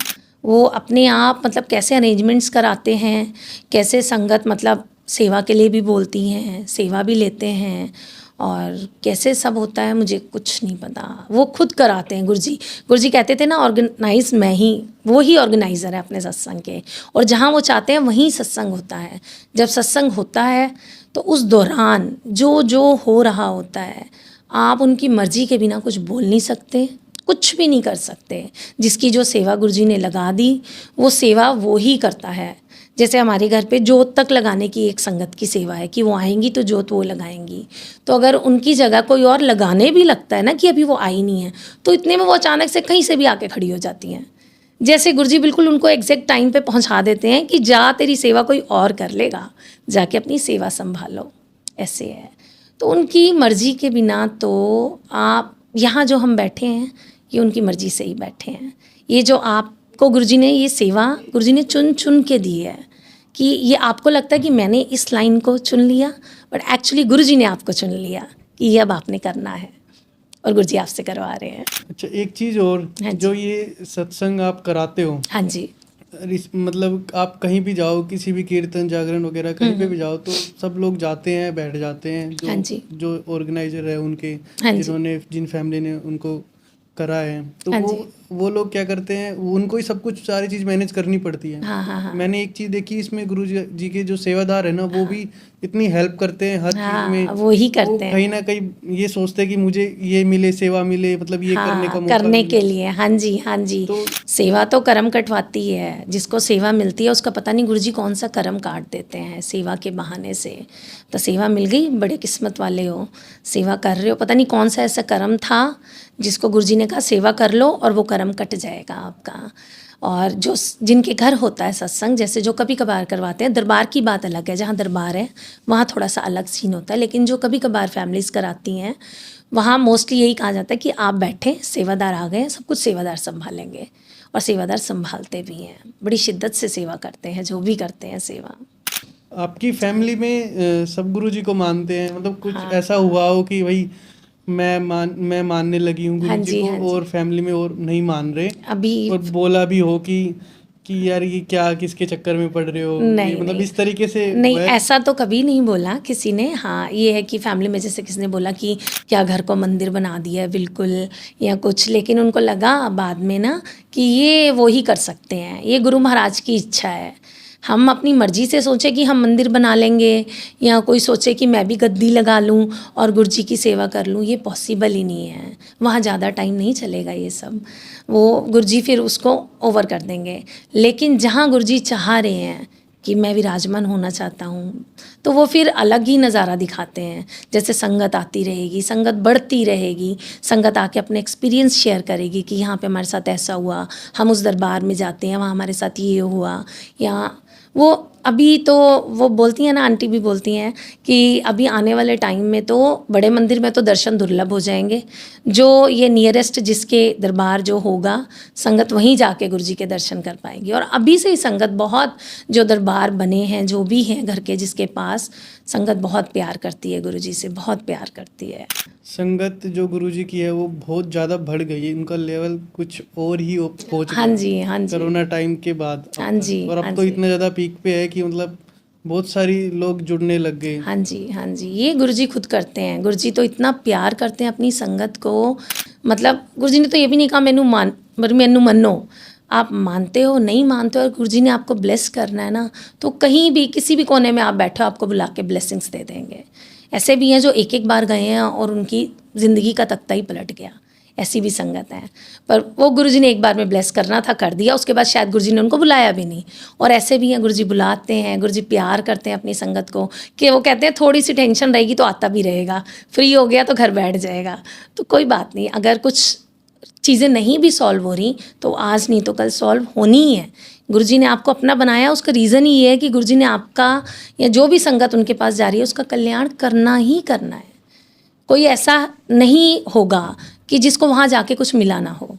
वो अपने आप मतलब कैसे अरेंजमेंट्स कराते हैं, कैसे संगत मतलब सेवा के लिए भी बोलती हैं, सेवा भी लेते हैं, और कैसे सब होता है मुझे कुछ नहीं पता। वो खुद कराते हैं गुरुजी। गुरुजी कहते थे ना ऑर्गेनाइज मैं ही, वो ही ऑर्गेनाइज़र है अपने सत्संग के, और जहाँ वो चाहते हैं वहीं सत्संग होता है। जब सत्संग होता है तो उस दौरान जो जो हो रहा होता है आप उनकी मर्जी के बिना कुछ बोल नहीं सकते, कुछ भी नहीं कर सकते। जिसकी जो सेवा गुरुजी ने लगा दी वो सेवा वो ही करता है। जैसे हमारे घर पे जोत तक लगाने की एक संगत की सेवा है कि वो आएंगी तो जोत वो लगाएंगी। तो अगर उनकी जगह कोई और लगाने भी लगता है ना कि अभी वो आई नहीं है, तो इतने में वो अचानक से कहीं से भी आके खड़ी हो जाती हैं। जैसे गुरुजी बिल्कुल उनको एग्जैक्ट टाइम पे पहुंचा देते हैं कि जा तेरी सेवा कोई और कर लेगा, जाके अपनी सेवा संभालो, ऐसे है। तो उनकी मर्जी के बिना तो आप यहाँ जो हम बैठे हैं ये उनकी मर्जी से ही बैठे हैं। ये जो आपको गुरुजी ने ये सेवा गुरुजी ने चुन चुन के दी है कि ये आपको लगता है कि मैंने इस लाइन को चुन लिया, बट एक्चुअली गुरुजी ने आपको चुन लिया कि ये अब आपने करना है और गुरुजी आपसे करवा रहे हैं।
अच्छा, एक चीज़ और,
हाँ जी।
जो ये सत्संग आप कराते हो,
हाँ जी,
मतलब आप कहीं भी जाओ, किसी भी कीर्तन जागरण वगैरह कहीं पे भी जाओ, तो सब लोग जाते हैं, बैठ जाते हैं,
हाँ जी,
जो ऑर्गेनाइजर है उनके,
हाँ जी,
जिन्होंने जिन फैमिली ने उनको करा है, तो
हाँ जी।
वो लोग क्या करते हैं, उनको ही सब कुछ सारी चीज़ मैनेज करनी पड़ती है।
हाँ हाँ हाँ
मैंने एक चीज़ देखी इसमें, गुरु जी के जो सेवादार है ना, वो भी इतनी हेल्प करते हैं हर चीज़ में।
हाँ, वो ही
वो
करते हैं।
कहीं ना कहीं ये सोचते हैं कि मुझे ये मिले, सेवा मिले, मतलब ये करने का
हाँ,
मौका
करने
मिले।
के लिए, हाँ जी, हाँ जी।
तो
सेवा तो कर्म कटवाती है। जिसको सेवा मिलती है उसका पता नहीं गुरुजी कौन सा कर्म काट देते हैं सेवा के बहाने से। तो सेवा मिल गई, बड़े किस्मत वाले हो, सेवा कर रहे हो, पता नहीं कौन सा ऐसा कर्म था जिसको गुरुजी ने कहा सेवा कर लो और वो कर्म कट जाएगा आपका। और जो जिनके घर होता है सत्संग, जैसे जो कभी कभार करवाते हैं, दरबार की बात अलग है, जहाँ दरबार है वहाँ थोड़ा सा अलग सीन होता है, लेकिन जो कभी कभार फैमिलीज़ कराती हैं वहाँ मोस्टली यही कहा जाता है कि आप बैठें, सेवादार आ गए, सब कुछ सेवादार संभालेंगे। और सेवादार संभालते भी हैं, बड़ी शिद्दत से सेवा करते हैं, जो भी करते हैं सेवा।
आपकी फैमिली में सब गुरु जी को मानते हैं, मतलब कुछ
हाँ,
ऐसा हुआ हो कि भाई मैं मानने लगी हूँ
हाँ
गुरु जी
जी,
को
हाँ जी।
और फैमिली में और नहीं मान रहे,
अभी
और बोला भी हो कि यार ये क्या, किसके चक्कर में पड़ रहे हो, ये
नहीं
मतलब
नहीं
इस तरीके से
नहीं,
वह
ऐसा तो कभी नहीं बोला किसी ने। हाँ, ये है कि फैमिली में जैसे किसी ने बोला कि क्या घर को मंदिर बना दिया है बिल्कुल या कुछ, लेकिन उनको लगा बाद में ना कि ये वो ही कर सकते हैं, ये गुरु महाराज की इच्छा है। हम अपनी मर्जी से सोचे कि हम मंदिर बना लेंगे या कोई सोचे कि मैं भी गद्दी लगा लूँ और गुरु जी की सेवा कर लूँ, ये पॉसिबल ही नहीं है। वहाँ ज़्यादा टाइम नहीं चलेगा ये सब, वो गुरु जी फिर उसको ओवर कर देंगे। लेकिन जहाँ गुरु जी चाह रहे हैं कि मैं विराजमान होना चाहता हूँ, तो वो फिर अलग ही नज़ारा दिखाते हैं। जैसे संगत आती रहेगी, संगत बढ़ती रहेगी, संगत आके अपने एक्सपीरियंस शेयर करेगी कि यहाँ पे हमारे साथ ऐसा हुआ, हम उस दरबार में जाते हैं, वहाँ हमारे साथ ये हुआ। या वो अभी तो वो बोलती हैं ना, आंटी भी बोलती हैं कि अभी आने वाले टाइम में तो बड़े मंदिर में तो दर्शन दुर्लभ हो जाएंगे। जो ये नियरेस्ट जिसके दरबार जो होगा, संगत वहीं जाके गुरु जी के दर्शन कर पाएगी। और अभी से ही संगत बहुत, जो दरबार बने हैं जो भी हैं घर के जिसके पास, संगत बहुत प्यार करती है गुरु जी से, बहुत प्यार करती है।
संगत जो गुरु जी की है वो बहुत ज़्यादा बढ़ गई है, उनका लेवल कुछ और ही पहुंच
हाँ
गया
जी, हाँ जी,
कोरोना टाइम के बाद अब
हाँ
तक।
जी,
और
हाँ
अब तो
जी,
इतना ज़्यादा पीक पे है कि मतलब बहुत सारी लोग जुड़ने लग गए।
हाँ जी, हाँ जी, ये गुरु जी खुद करते हैं। गुरु जी तो इतना प्यार करते हैं अपनी संगत को, मतलब गुरु जी ने तो ये भी नहीं कहा मैनू मनो। आप मानते हो नहीं मानते हो, और गुरु जी ने आपको ब्लेस करना है ना, तो कहीं भी किसी भी कोने में आप बैठे हो, आपको बुला के ब्लेसिंग्स दे देंगे। ऐसे भी हैं जो एक एक बार गए हैं और उनकी ज़िंदगी का तख्ता ही पलट गया, ऐसी भी संगत है। पर वो गुरु जी ने एक बार में ब्लेस करना था, कर दिया, उसके बाद शायद गुरु जी ने उनको बुलाया भी नहीं। और ऐसे भी हैं गुरु जी बुलाते हैं, गुरु जी प्यार करते हैं अपनी संगत को, कि वो कहते हैं थोड़ी सी टेंशन रहेगी तो आता भी रहेगा, फ्री हो गया तो घर बैठ जाएगा। तो कोई बात नहीं, अगर कुछ चीज़ें नहीं भी सॉल्व हो रही तो आज नहीं तो कल सॉल्व होनी ही है। गुरु जी ने आपको अपना बनाया, उसका रीज़न ही ये है कि गुरु जी ने आपका या जो भी संगत उनके पास जा रही है उसका कल्याण करना ही करना है। कोई ऐसा नहीं होगा कि जिसको वहाँ जाके कुछ मिला ना हो।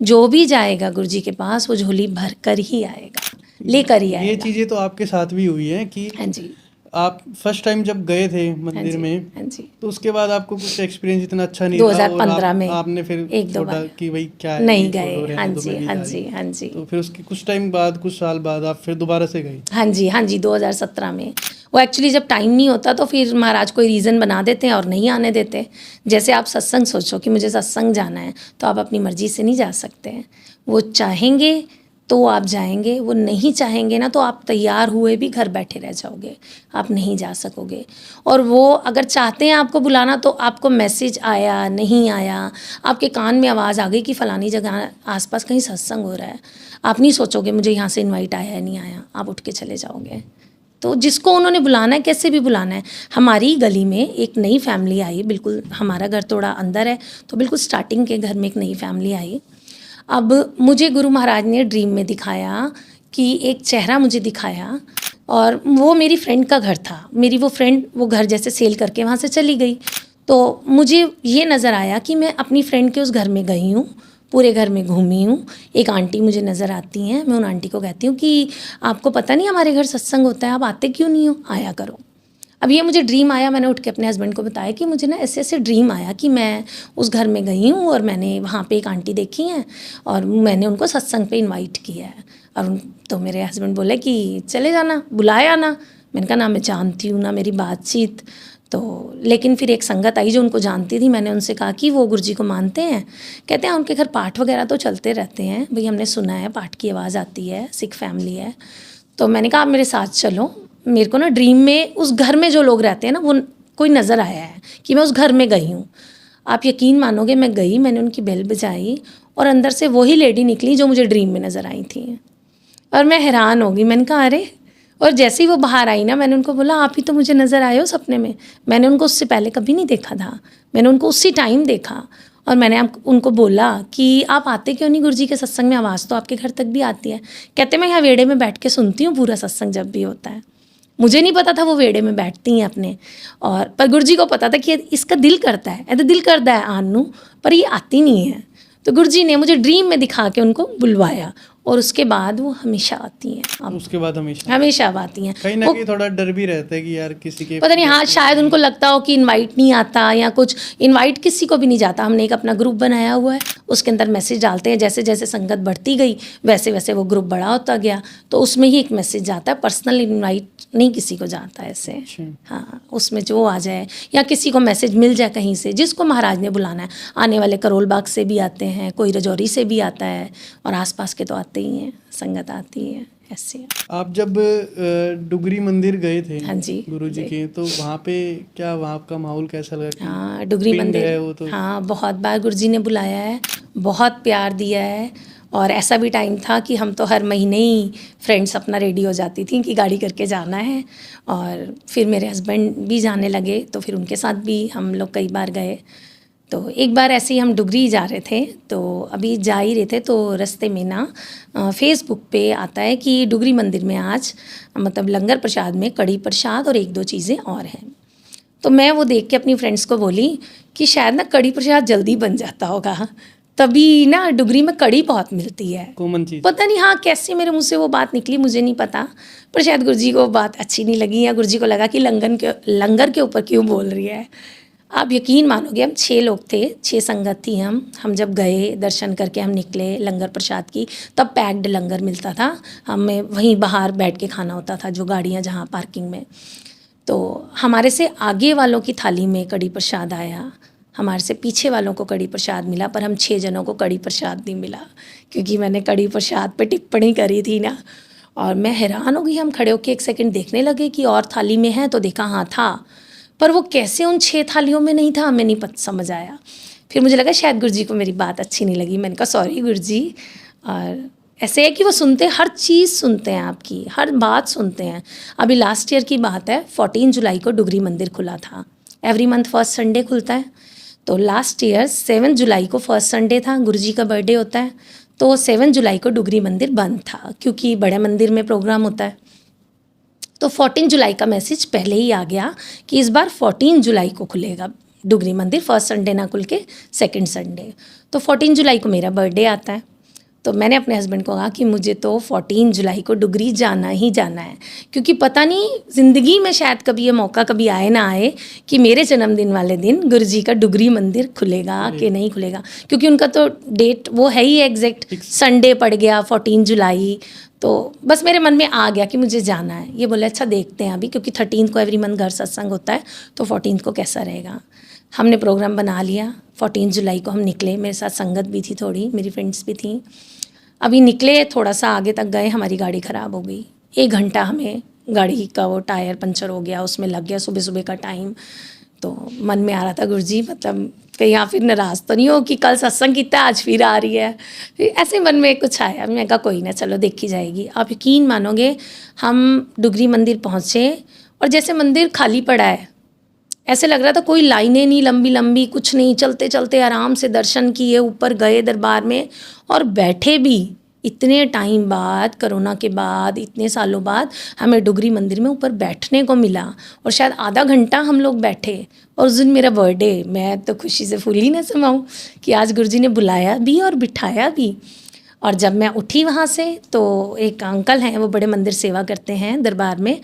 जो भी जाएगा गुरु जी के पास वो झोली भर कर ही आएगा, लेकर ही
ये
आएगा।
चीज़ें तो आपके साथ भी हुई हैं कि
हाँ जी,
आप फर्स्ट टाइम जब गए थे
हाँ
मंदिर
जी,
में,
हाँ जी।
तो उसके बाद आपको कुछ एक्सपीरियंस इतना अच्छा नहीं था और
2015 में
आपने फिर
एक दो
छोड़ा
बार
कि भाई क्या है,
नहीं
ये छोड़ो,
गए।
रहने
हाँ
दो,
जी,
मैं नहीं
हाँ
जा रही।
जी, हाँ जी,
तो फिर उसके कुछ टाइम बाद, कुछ साल बाद आप फिर दोबारा से गए।
हाँ जी, हाँ जी, 2017 में। वो एक्चुअली जब टाइम नहीं होता तो फिर महाराज कोई रीज़न बना देते हैं और नहीं आने देते। जैसे आप सत्संग सोचो कि मुझे सत्संग जाना है, तो आप अपनी मर्ज़ी से नहीं जा सकते हैं। वो चाहेंगे तो आप जाएंगे, वो नहीं चाहेंगे ना तो आप तैयार हुए भी घर बैठे रह जाओगे, आप नहीं जा सकोगे। और वो अगर चाहते हैं आपको बुलाना तो आपको मैसेज आया नहीं आया, आपके कान में आवाज़ आ गई कि फ़लानी जगह आसपास कहीं सत्संग हो रहा है, आप नहीं सोचोगे मुझे यहाँ से इनवाइट आया है नहीं आया, आप उठ के चले जाओगे। तो जिसको उन्होंने बुलाना है, कैसे भी बुलाना है। हमारी गली में एक नई फैमिली आई, बिल्कुल हमारा घर थोड़ा अंदर है तो बिल्कुल स्टार्टिंग के घर में एक नई फैमिली आई। अब मुझे गुरु महाराज ने ड्रीम में दिखाया कि एक चेहरा मुझे दिखाया, और वो मेरी फ्रेंड का घर था। मेरी वो फ्रेंड वो घर जैसे सेल करके वहाँ से चली गई, तो मुझे ये नज़र आया कि मैं अपनी फ्रेंड के उस घर में गई हूँ, पूरे घर में घूमी हूँ। एक आंटी मुझे नज़र आती हैं, मैं उन आंटी को कहती हूँ कि आपको पता नहीं हमारे घर सत्संग होता है, आप आते क्यों नहीं हो, आया करो। अब ये मुझे ड्रीम आया, मैंने उठ के अपने हस्बैंड को बताया कि मुझे ना ऐसे ऐसे ड्रीम आया कि मैं उस घर में गई हूँ और मैंने वहाँ पे एक आंटी देखी हैं और मैंने उनको सत्संग पे इनवाइट किया है। और तो मेरे हस्बैंड बोले कि चले जाना, बुलाया ना। मैंने कहा ना मैं जानती हूँ ना मेरी बातचीत। तो लेकिन फिर एक संगत आई जो उनको जानती थी, मैंने उनसे कहा कि वो गुरु जी को मानते हैं। कहते हैं उनके घर पाठ वगैरह तो चलते रहते हैं, भाई हमने सुना है पाठ की आवाज़ आती है, सिख फैमिली है। तो मैंने कहा आप मेरे साथ चलो। मेरे को ना ड्रीम में उस घर में जो लोग रहते हैं ना वो कोई नज़र आया है कि मैं उस घर में गई हूँ। आप यकीन मानोगे, मैं गई, मैंने उनकी बेल बजाई और अंदर से वही लेडी निकली जो मुझे ड्रीम में नज़र आई थी। और मैं हैरान हो गई, मैंने कहा अरे। और जैसे ही वो बाहर आई ना, मैंने उनको बोला आप ही तो मुझे नज़र आए हो सपने में। मैंने उनको उससे पहले कभी नहीं देखा था, मैंने उनको उसी टाइम देखा। और मैंने उनको बोला कि आप आते क्यों नहीं गुरुजी के सत्संग में, आवाज़ तो आपके घर तक भी आती है। कहते मैं यहाँ वेड़े में बैठ के सुनती हूँ पूरा सत्संग जब भी होता है। मुझे नहीं पता था वो वेड़े में बैठती हैं अपने, और पर गुरुजी को पता था कि इसका दिल करता है, ऐसा दिल करता है आनू, पर ये आती नहीं है। तो गुरुजी ने मुझे ड्रीम में दिखा के उनको बुलवाया और उसके बाद वो हमेशा आती हैं। अब
उसके बाद हमेशा
हमेशा अब आती हैं।
कहीं ना
वो
कहीं थोड़ा डर भी रहता है कि यार किसी के
पता नहीं, हाँ शायद उनको लगता हो कि इनवाइट नहीं आता या कुछ। इनवाइट किसी को भी नहीं जाता। हमने एक अपना ग्रुप बनाया हुआ है, उसके अंदर मैसेज डालते हैं। जैसे जैसे संगत बढ़ती गई वैसे वैसे वो ग्रुप बड़ा होता गया, तो उसमें ही एक मैसेज जाता है। पर्सनल इनवाइट नहीं किसी को जाता है ऐसे।
अच्छा।
हाँ, उसमें जो आ जाए या किसी को मैसेज मिल जाए कहीं से, जिसको महाराज ने बुलाना है। आने वाले करोल बाग से भी आते हैं, कोई रजौरी से भी आता है और आसपास के तो आते ही हैं, संगत आती है ऐसे।
आप जब डुगरी मंदिर गए थे
हाँ जी,
गुरुजी के, तो वहाँ पे क्या वहाँ का माहौल कैसा लगा कि
हाँ डुगरी
पिंड
मंदिर
है वो तो?
हाँ बहुत बार गुरुजी ने बुलाया है, बहुत प्यार दिया है। और ऐसा भी टाइम था कि हम तो हर महीने ही फ्रेंड्स अपना रेडी हो जाती थी कि गाड़ी करके जाना है। और फिर मेरे हस्बैंड भी जाने लगे तो फिर उनके साथ भी हम लोग कई बार गए। तो एक बार ऐसे ही हम डुगरी जा रहे थे, तो अभी जा ही रहे थे तो रास्ते में ना फेसबुक पे आता है कि डुगरी मंदिर में आज मतलब लंगर प्रसाद में कड़ी प्रसाद और एक दो चीज़ें और हैं। तो मैं वो देख के अपनी फ्रेंड्स को बोली कि शायद ना कड़ी प्रसाद जल्दी बन जाता होगा, तभी ना डुगरी में कड़ी बहुत मिलती है।
कॉमन चीज।
पता नहीं हाँ कैसे मेरे मुंह से वो बात निकली, मुझे नहीं पता, पर शायद गुरुजी को बात अच्छी नहीं लगी या गुरुजी को लगा कि लंगर के ऊपर क्यों बोल रही है। आप यकीन मानोगे, हम 6 लोग थे, 6 संगत थी हम जब गए दर्शन करके हम निकले लंगर प्रसाद की, तब पैक्ड लंगर मिलता था। हमें वहीं बाहर बैठ के खाना होता था, जो गाड़ियाँ जहाँ पार्किंग में। तो हमारे से आगे वालों की थाली में कड़ी प्रसाद आया, हमारे से पीछे वालों को कड़ी प्रसाद मिला, पर हम 6 जनों को कड़ी प्रसाद नहीं मिला, क्योंकि मैंने कड़ी प्रसाद पे टिप्पणी करी थी ना। और मैं हैरान हो गई, हम खड़े होकर 1 सेकंड देखने लगे कि और थाली में है, तो देखा हाँ था, पर वो कैसे उन 6 थालियों में नहीं था, हमें नहीं समझ आया। फिर मुझे लगा शायद गुरुजी को मेरी बात अच्छी नहीं लगी, मैंने कहा सॉरी गुरुजी। और ऐसे है कि वो सुनते, हर चीज़ सुनते हैं, आपकी हर बात सुनते हैं। अभी लास्ट ईयर की बात है, 14 जुलाई को डुगरी मंदिर खुला था। एवरी मंथ फर्स्ट संडे खुलता है, तो लास्ट ईयर 7 जुलाई को फर्स्ट संडे था, गुरुजी का बर्थडे होता है, तो 7 जुलाई को डुगरी मंदिर बंद था क्योंकि बड़े मंदिर में प्रोग्राम होता है। तो 14 जुलाई का मैसेज पहले ही आ गया कि इस बार 14 जुलाई को खुलेगा डुगरी मंदिर, फर्स्ट संडे ना खुल के सेकेंड संडे। तो 14 जुलाई को मेरा बर्थडे आता है, तो मैंने अपने हस्बैंड को कहा कि मुझे तो 14 जुलाई को डुगरी जाना ही जाना है, क्योंकि पता नहीं ज़िंदगी में शायद कभी ये मौका कभी आए ना आए कि मेरे जन्मदिन वाले दिन गुरुजी का डुगरी मंदिर खुलेगा कि नहीं खुलेगा, क्योंकि उनका तो डेट वो है ही एग्जैक्ट संडे पड़ गया 14 जुलाई। तो बस मेरे मन में आ गया कि मुझे जाना है। ये बोले अच्छा देखते हैं अभी, क्योंकि 13 को एवरी मंथ घर सत्संग होता है, तो 14 को कैसा रहेगा। हमने प्रोग्राम बना लिया, 14 जुलाई को हम निकले, मेरे साथ संगत भी थी थोड़ी, मेरी फ्रेंड्स भी थी। अभी निकले, थोड़ा सा आगे तक गए, हमारी गाड़ी ख़राब हो गई। 1 घंटा हमें गाड़ी का वो टायर पंचर हो गया, उसमें लग गया, सुबह सुबह का टाइम। तो मन में आ रहा था गुरुजी मतलब कहीं आप फिर नाराज़ तो नहीं हो कि कल सत्संग कितना आज फिर आ रही है, फिर ऐसे मन में कुछ आया। मैं कहा कोई ना, चलो देखी जाएगी। आप यकीन मानोगे, हम डुगरी मंदिर पहुँचे और जैसे मंदिर खाली पड़ा है, ऐसे लग रहा था कोई लाइनें नहीं लंबी लंबी, कुछ नहीं, चलते चलते आराम से दर्शन किए, ऊपर गए दरबार में और बैठे भी। इतने टाइम बाद, कोरोना के बाद, इतने सालों बाद हमें डुगरी मंदिर में ऊपर बैठने को मिला और शायद आधा घंटा हम लोग बैठे। और उस दिन मेरा बर्थडे, मैं तो खुशी से फूल ही ना समाऊँ कि आज गुरुजी ने बुलाया भी और बिठाया भी। और जब मैं उठी वहाँ से तो एक अंकल हैं, वो बड़े मंदिर सेवा करते हैं दरबार में,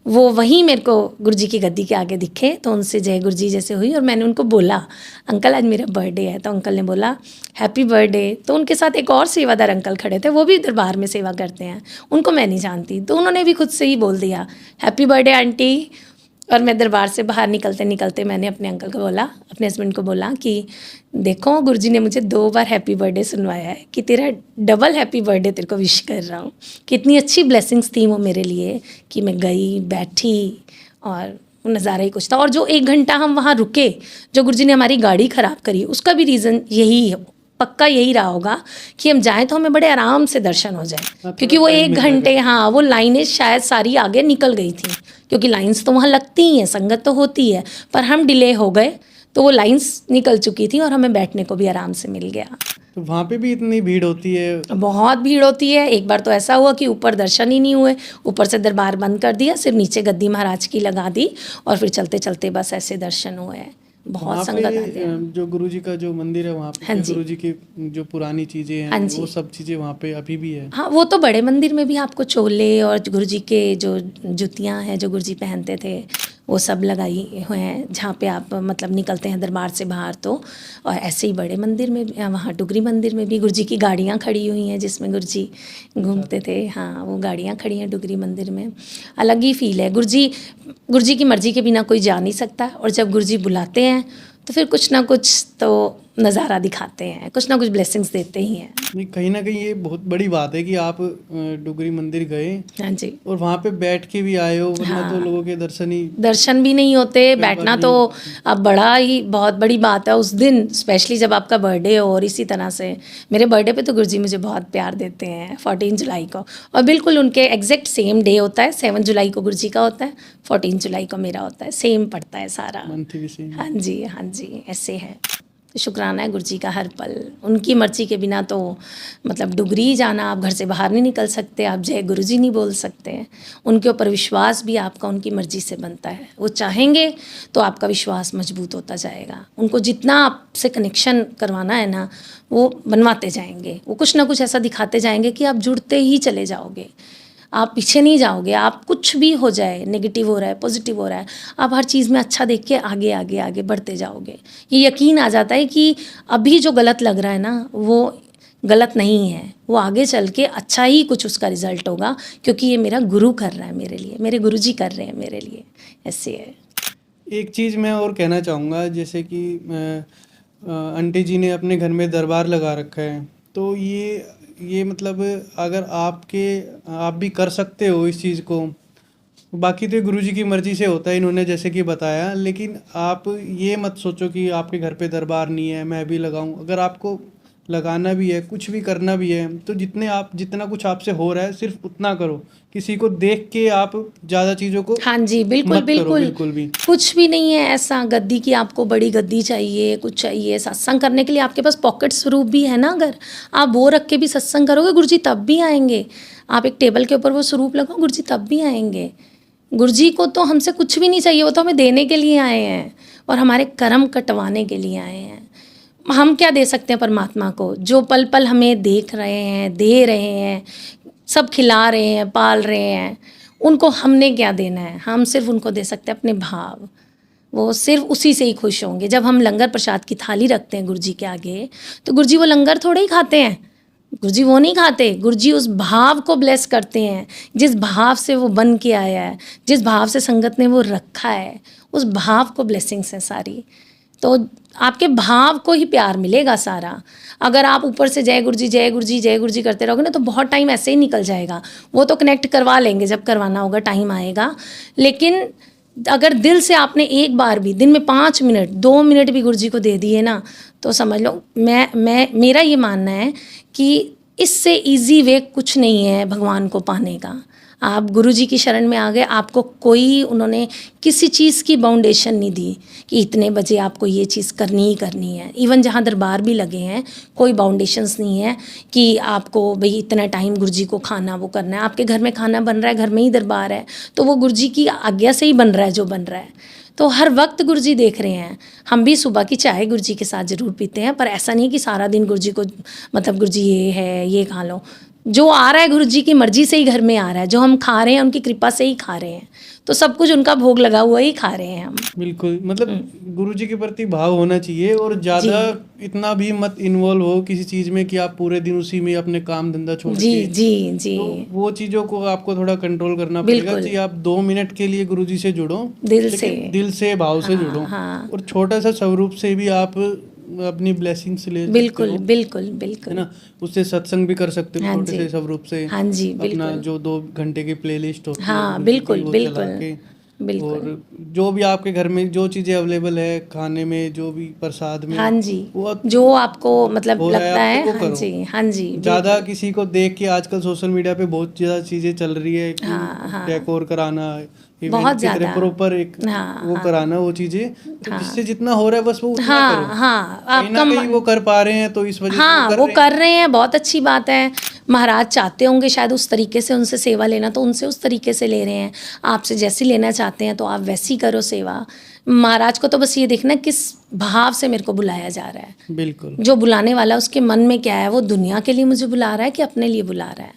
वो वहीं मेरे को गुरुजी की गद्दी के आगे दिखे, तो उनसे जय गुरुजी जैसे हुई और मैंने उनको बोला अंकल आज मेरा बर्थडे है। तो अंकल ने बोला हैप्पी बर्थडे। तो उनके साथ एक और सेवादार अंकल खड़े थे, वो भी दरबार में सेवा करते हैं, उनको मैं नहीं जानती, तो उन्होंने भी खुद से ही बोल दिया हैप्पी बर्थडे आंटी। और मैं दरबार से बाहर निकलते निकलते मैंने अपने अंकल को बोला, अपने हस्बैंड को बोला कि देखो गुरुजी ने मुझे 2 बार हैप्पी बर्थडे सुनवाया है, कि तेरा डबल हैप्पी बर्थडे तेरे को विश कर रहा हूँ। कितनी अच्छी ब्लेसिंग्स थी वो मेरे लिए कि मैं गई, बैठी और नज़ारा ही कुछ था। और जो 1 घंटा हम वहाँ रुके, जो गुरुजी ने हमारी गाड़ी ख़राब करी, उसका भी रीज़न यही है, पक्का यही रहा होगा कि हम जाएं तो हमें बड़े आराम से दर्शन हो जाए, क्योंकि वो 1 घंटे, हाँ वो लाइनें शायद सारी आगे निकल गई थी, क्योंकि लाइंस तो वहाँ लगती ही हैं, संगत तो होती है, पर हम डिले हो गए तो वो लाइंस निकल चुकी थी और हमें बैठने को भी आराम से मिल गया।
तो वहाँ पे भी इतनी भीड़ होती है?
बहुत भीड़ होती है। एक बार तो ऐसा हुआ कि ऊपर दर्शन ही नहीं हुए, ऊपर से दरबार बंद कर दिया, सिर्फ नीचे गद्दी महाराज की लगा दी और फिर चलते चलते बस ऐसे दर्शन हुए हैं। बहुत
वहाँ
संगत
पे
आते हैं।
जो गुरुजी का जो मंदिर है वहाँ पे
हाँ जी।
गुरुजी की जो पुरानी चीजें
हाँ
हैं
जी।
वो सब चीजें वहाँ पे अभी भी है।
हाँ, वो तो बड़े मंदिर में भी आपको चोले और गुरुजी के जो जुतियाँ हैं जो गुरुजी पहनते थे वो सब लगाई हुए हैं जहाँ पे आप मतलब निकलते हैं दरबार से बाहर तो। और ऐसे ही बड़े मंदिर में भी, वहाँ डुगरी मंदिर में भी गुरुजी की गाड़ियाँ खड़ी हुई हैं जिसमें गुरुजी घूमते थे। हाँ, वो गाड़ियाँ खड़ी हैं डुगरी मंदिर में। अलग ही फील है। गुरुजी की मर्ज़ी के बिना कोई जा नहीं सकता, और जब गुरुजी बुलाते हैं तो फिर कुछ ना कुछ तो नज़ारा दिखाते हैं, कुछ ना कुछ ब्लेसिंग्स देते ही हैं।
नहीं, कहीं ना कहीं ये बहुत बड़ी बात है कि आप डुगरी मंदिर गए
हाँ जी।
और वहाँ पे बैठ के भी आए हो, वरना तो
हाँ,
लोगों के दर्शन ही
दर्शन भी नहीं होते,
कई बार
बैठना
नहीं
तो
हो पाते।
अब बड़ा ही बहुत बड़ी बात है उस दिन, स्पेशली जब आपका बर्थडे हो। और इसी तरह से मेरे बर्थडे पे तो गुरुजी मुझे बहुत प्यार देते हैं 14 जुलाई को, और बिल्कुल उनके एग्जैक्ट सेम डे होता है। 7 जुलाई को गुरुजी का होता है, 14 जुलाई को मेरा होता है, सेम पड़ता है सारा।
मंथ भी सेम।
हाँ जी, हाँ जी, ऐसे है। तो शुक्राना है गुरुजी का हर पल। उनकी मर्जी के बिना तो मतलब डुगरी जाना, आप घर से बाहर नहीं निकल सकते, आप जय गुरुजी नहीं बोल सकते हैं। उनके ऊपर विश्वास भी आपका उनकी मर्जी से बनता है। वो चाहेंगे तो आपका विश्वास मजबूत होता जाएगा। उनको जितना आपसे कनेक्शन करवाना है ना, वो बनवाते जाएंगे। वो कुछ ना कुछ ऐसा दिखाते जाएंगे कि आप जुड़ते ही चले जाओगे, आप पीछे नहीं जाओगे। आप कुछ भी हो जाए, नेगेटिव हो रहा है, पॉजिटिव हो रहा है, आप हर चीज़ में अच्छा देख के आगे आगे आगे बढ़ते जाओगे। ये यकीन आ जाता है कि अभी जो गलत लग रहा है ना, वो गलत नहीं है, वो आगे चल के अच्छा ही कुछ उसका रिजल्ट होगा, क्योंकि ये मेरा गुरु कर रहा है मेरे लिए, मेरे गुरुजी कर रहे हैं मेरे लिए। ऐसे है।
एक चीज़ मैं और कहना चाहूँगा, जैसे कि आंटी जी ने अपने घर में दरबार लगा रखा है, तो ये मतलब अगर आप भी कर सकते हो इस चीज़ को। बाकी तो गुरुजी की मर्ज़ी से होता है, इन्होंने जैसे कि बताया, लेकिन आप ये मत सोचो कि आपके घर पे दरबार नहीं है मैं भी लगाऊं। अगर आपको लगाना भी है, कुछ भी करना भी है, तो जितना कुछ आपसे हो रहा है सिर्फ उतना करो। किसी को देख के आप ज़्यादा चीज़ों को
हाँ जी, बिल्कुल
मत करो,
बिल्कुल।
बिल्कुल भी।
कुछ भी नहीं है ऐसा गद्दी की आपको बड़ी गद्दी चाहिए, कुछ चाहिए सत्संग करने के लिए, आपके पास पॉकेट स्वरूप भी है ना, अगर आप वो रख के भी सत्संग करोगे गुरुजी तब भी आएंगे। आप एक टेबल के ऊपर वो स्वरूप लगाओ, गुरुजी तब भी आएंगे। गुरुजी को तो हमसे कुछ भी नहीं चाहिए, वो तो हमें देने के लिए आए हैं और हमारे कर्म कटवाने के लिए आए हैं। हम क्या दे सकते हैं परमात्मा को? जो पल पल हमें देख रहे हैं, दे रहे हैं, सब खिला रहे हैं, पाल रहे हैं, उनको हमने क्या देना है? हम सिर्फ उनको दे सकते हैं अपने भाव। वो सिर्फ उसी से ही खुश होंगे। जब हम लंगर प्रसाद की थाली रखते हैं गुरुजी के आगे, तो गुरुजी वो लंगर थोड़े ही खाते हैं, गुरुजी वो नहीं खाते। गुरुजी उस भाव को ब्लेस करते हैं, जिस भाव से वो बन के आया है, जिस भाव से संगत ने वो रखा है, उस भाव को ब्लेसिंग्स हैं सारी। तो आपके भाव को ही प्यार मिलेगा सारा। अगर आप ऊपर से जय गुरुजी जय गुरुजी जय गुरुजी करते रहोगे ना, तो बहुत टाइम ऐसे ही निकल जाएगा। वो तो कनेक्ट करवा लेंगे जब करवाना होगा, टाइम आएगा। लेकिन अगर दिल से आपने एक बार भी दिन में 5 मिनट 2 मिनट भी गुरुजी को दे दिए ना, तो समझ लो मेरा ये मानना है कि इससे इजी वे कुछ नहीं है भगवान को पाने का। आप गुरुजी की शरण में आ गए, आपको कोई उन्होंने किसी चीज़ की बाउंडेशन नहीं दी कि इतने बजे आपको ये चीज़ करनी ही करनी है। इवन जहाँ दरबार भी लगे हैं, कोई बाउंडेशंस नहीं है कि आपको भाई इतना टाइम गुरुजी को खाना वो करना है। आपके घर में खाना बन रहा है, घर में ही दरबार है, तो वो गुरुजी की आज्ञा से ही बन रहा है जो बन रहा है। तो हर वक्त गुरुजी देख रहे हैं। हम भी सुबह की चाय गुरुजी के साथ ज़रूर पीते हैं, पर ऐसा नहीं कि सारा दिन गुरुजी को मतलब गुरुजी ये है ये खा लो। जो आ रहा है गुरुजी की मर्जी से ही घर में आ रहा है, जो हम खा रहे हैं उनकी कृपा से ही खा रहे हैं, तो सब कुछ उनका भोग लगा हुआ ही खा रहे हैं हम।
बिल्कुल, मतलब गुरुजी के प्रति भाव होना चाहिए, और ज़्यादा इतना भी मत इन्वॉल्व हो किसी चीज़ में कि आप पूरे दिन उसी में अपने काम धंधा छोड़
जी
के।
जी जी,
तो वो चीज़ों को आपको थोड़ा कंट्रोल करना पड़ेगा कि आप 2 मिनट के लिए गुरुजी से जुड़ो,
दिल से,
लेकिन दिल से भाव से जुड़ो।
हाँ।
और छोटा सा स्वरूप से भी आप अपनी ब्लेसिंग्स ले सकते
बिल्कुल
हो,
बिल्कुल
है
बिल्कुल।
ना। उससे सत्संग भी कर सकते हो
हाँ
छोटे
जी,
से स्वरूप से।
हाँ जी,
अपना
बिल्कुल।
जो 2 घंटे की प्लेलिस्ट होती है
हाँ,
गुरुजी की,
बिल्कुल
वो चला
बिल्कुल
के,
बिल्कुल।
और जो भी आपके घर में जो चीज़ें अवेलेबल है खाने में, जो भी प्रसाद में,
हाँ जी,
वो
जो आपको मतलब
हो रहा है
लगता है,
आपसे वो
हाँ
करो।
जी हाँ जी,
ज़्यादा किसी को देख के आजकल सोशल मीडिया पे बहुत ज़्यादा चीज़ें चल रही है कि
हाँ हाँ,
डेकोर कराना, इवेंट
बहुत
की तरह
ज़्यादा।
प्रॉपर एक
हाँ
वो
हाँ
कराना वो चीज़ें, तो
हाँ
जिससे जितना हो रहा है बस वो उतना करो।
हाँ हाँ,
कहीं ना कहीं वो कर पा रहे हैं, तो इस वजह से वो
हाँ,
कर
वो
रहे
कर
हैं।
रहे हैं, बहुत अच्छी बात है। महाराज चाहते होंगे शायद उस तरीके से उनसे सेवा लेना, तो उनसे उस तरीके से ले रहे हैं। आपसे जैसी लेना चाहते हैं तो आप वैसी करो सेवा। महाराज को तो बस ये देखना किस भाव से मेरे को बुलाया जा रहा है।
बिल्कुल।
जो बुलाने वाला उसके मन में क्या है, वो दुनिया के लिए मुझे बुला रहा है कि अपने लिए बुला रहा है।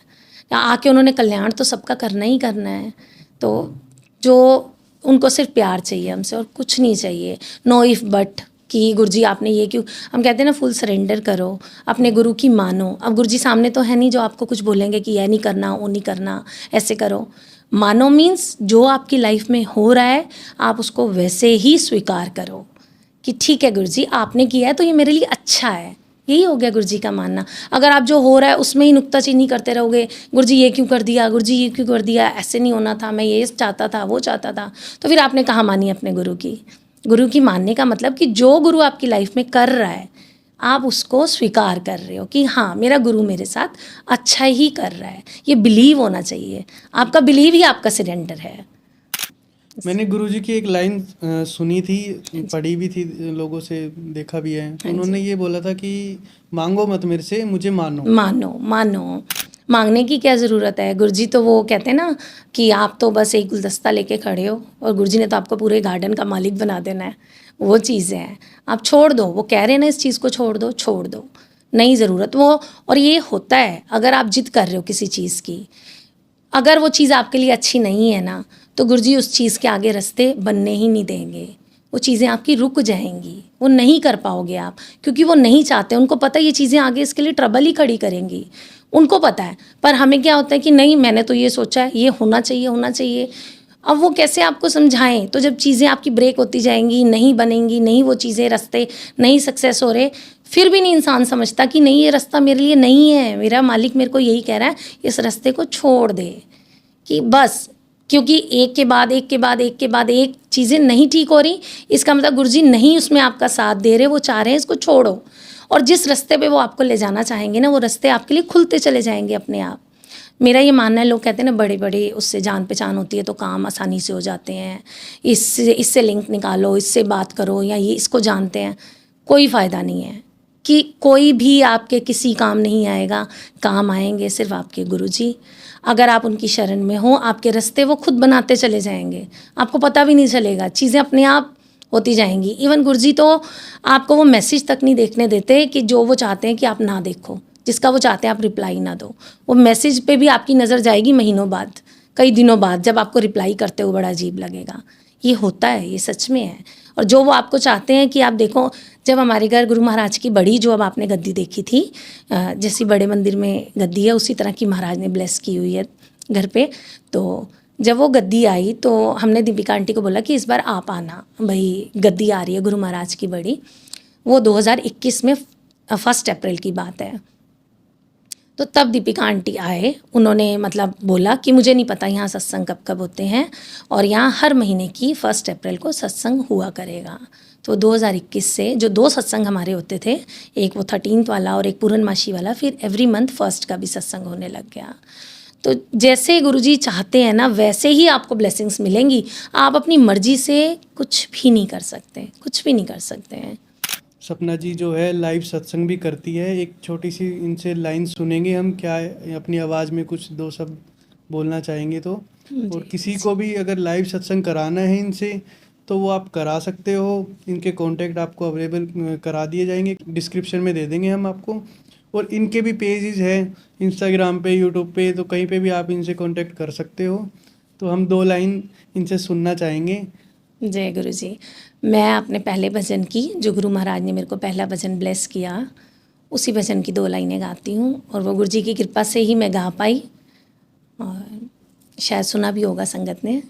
या आके उन्होंने कल्याण तो सबका करना ही करना है, तो जो उनको सिर्फ प्यार चाहिए हमसे और कुछ नहीं चाहिए। नो इफ़ बट कि गुरुजी आपने ये क्यों, हम कहते हैं ना फुल सरेंडर करो, अपने गुरु की मानो। अब गुरुजी सामने तो है नहीं जो आपको कुछ बोलेंगे कि यह नहीं करना, वो नहीं करना, ऐसे करो। मानो मीन्स जो आपकी लाइफ में हो रहा है आप उसको वैसे ही स्वीकार करो कि ठीक है गुरुजी आपने किया है तो ये मेरे लिए अच्छा है। यही हो गया गुरुजी का मानना। अगर आप जो हो रहा है उसमें ही नुक्ताचीनी करते रहोगे, गुरुजी ये क्यों कर दिया, गुरुजी ये क्यों कर दिया, ऐसे नहीं होना था, मैं ये चाहता था, वो चाहता था, तो फिर आपने कहाँ मानी अपने गुरु की। गुरु की मानने का मतलब कि जो गुरु आपकी लाइफ में कर रहा है आप उसको स्वीकार कर रहे हो कि हाँ मेरा गुरु मेरे साथ अच्छा ही कर रहा है। ये बिलीव होना चाहिए, आपका बिलीव ही आपका सरेंडर है।
मैंने गुरुजी की एक लाइन सुनी थी, पढ़ी भी थी, लोगों से देखा भी है। उन्होंने ये बोला था कि मांगो मत मेरे से, मुझे मानो।
मानो मानो, मांगने की क्या ज़रूरत है। गुरुजी तो वो कहते हैं ना कि आप तो बस एक गुलदस्ता लेके खड़े हो और गुरुजी ने तो आपको पूरे गार्डन का मालिक बना देना है। वो चीज़ें हैं, आप छोड़ दो। वो कह रहे हैं ना इस चीज़ को छोड़ दो, छोड़ दो, नहीं ज़रूरत वो। और ये होता है अगर आप जिद कर रहे हो किसी चीज़ की, अगर वो चीज़ आपके लिए अच्छी नहीं है ना तो गुरुजी उस चीज़ के आगे रास्ते बनने ही नहीं देंगे। वो चीज़ें आपकी रुक जाएंगी, वो नहीं कर पाओगे आप, क्योंकि वो नहीं चाहते। उनको पता है ये चीज़ें आगे इसके लिए ट्रबल ही खड़ी करेंगी, उनको पता है। पर हमें क्या होता है कि नहीं मैंने तो ये सोचा है, ये होना चाहिए, होना चाहिए। अब वो कैसे आपको समझाएं। तो जब चीज़ें आपकी ब्रेक होती जाएंगी, नहीं बनेंगी, नहीं वो चीज़ें रास्ते नहीं सक्सेस हो रहे, फिर भी नहीं इंसान समझता कि नहीं ये रास्ता मेरे लिए नहीं है, मेरा मालिक मेरे को यही कह रहा है इस रास्ते को छोड़ दे। कि बस क्योंकि एक के बाद एक के बाद एक के बाद एक चीज़ें नहीं ठीक हो रही, इसका मतलब गुरुजी नहीं उसमें आपका साथ दे रहे, वो चाह रहे हैं इसको छोड़ो। और जिस रास्ते पे वो आपको ले जाना चाहेंगे ना वो रास्ते आपके लिए खुलते चले जाएंगे अपने आप। मेरा ये मानना है, लोग कहते हैं ना बड़े बड़े उससे जान पहचान होती है तो काम आसानी से हो जाते हैं, इससे लिंक निकालो, इससे बात करो, या ये इसको जानते हैं। कोई फ़ायदा नहीं है कि कोई भी आपके किसी काम नहीं आएगा। काम आएंगे सिर्फ आपके गुरुजी। अगर आप उनकी शरण में हो, आपके रास्ते वो खुद बनाते चले जाएंगे, आपको पता भी नहीं चलेगा, चीज़ें अपने आप होती जाएंगी। इवन गुरुजी तो आपको वो मैसेज तक नहीं देखने देते कि जो वो चाहते हैं कि आप ना देखो, जिसका वो चाहते हैं आप रिप्लाई ना दो। वो मैसेज पे भी आपकी नज़र जाएगी महीनों बाद, कई दिनों बाद, जब आपको रिप्लाई करते हुए बड़ा अजीब लगेगा। ये होता है, ये सच में है। और जो वो आपको चाहते हैं कि आप देखो, जब हमारे घर गुरु महाराज की बड़ी, जो अब आपने गद्दी देखी थी, जैसी बड़े मंदिर में गद्दी है उसी तरह की महाराज ने ब्लेस की हुई है घर पे। तो जब वो गद्दी आई तो हमने दीपिका आंटी को बोला कि इस बार आप आना, भाई गद्दी आ रही है गुरु महाराज की बड़ी। वो 2021 में 1 अप्रैल की बात है। तो तब दीपिका आंटी आए, उन्होंने मतलब बोला कि मुझे नहीं पता यहाँ सत्संग कब कब होते हैं, और यहाँ हर महीने की 1 अप्रैल को सत्संग हुआ करेगा। तो 2021 से जो 2 सत्संग हमारे होते थे, एक वो 13th वाला और एक पूर्णमासी वाला, फिर एवरी मंथ 1 का भी सत्संग होने लग गया। तो जैसे गुरुजी चाहते हैं ना वैसे ही आपको ब्लेसिंग्स मिलेंगी। आप अपनी मर्जी से कुछ भी नहीं कर सकते, कुछ भी नहीं कर सकते हैं।
सपना जी जो है लाइव सत्संग भी करती है। एक छोटी सी इनसे लाइन सुनेंगे हम, क्या अपनी आवाज़ में कुछ 2 शब्द बोलना चाहेंगे तो। और किसी को भी अगर लाइव सत्संग कराना है इनसे तो वो आप करा सकते हो। इनके कॉन्टैक्ट आपको अवेलेबल करा दिए जाएंगे, डिस्क्रिप्शन में दे देंगे हम आपको। और इनके भी पेजेस हैं इंस्टाग्राम पे, यूट्यूब पे, तो कहीं पे भी आप इनसे कांटेक्ट कर सकते हो। तो हम 2 लाइन इनसे सुनना चाहेंगे।
जय गुरु जी। मैं अपने पहले भजन की, जो गुरु महाराज ने मेरे को पहला भजन ब्लेस किया, उसी भजन की 2 लाइनें गाती हूँ। और वो गुरु जी की कृपा से ही मैं गा पाई, और शायद सुना भी होगा संगत ने।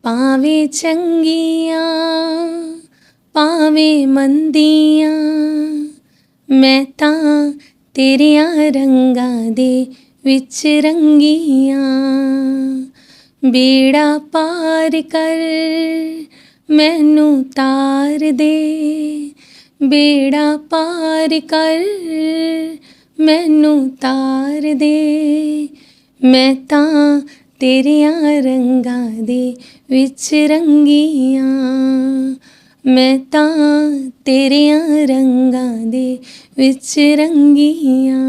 पावे चंगियाँ पावे मंदियाँ, मैं तां तेरियां रंगां दे विच रंगियां। बेड़ा पार कर मैनू तार दे, बेड़ा पार कर मैनू तार दे, मैं तां तेरियां रंगां दे विच रंगियां, मैं तां तेरियां रंगां दे विच रंगियां।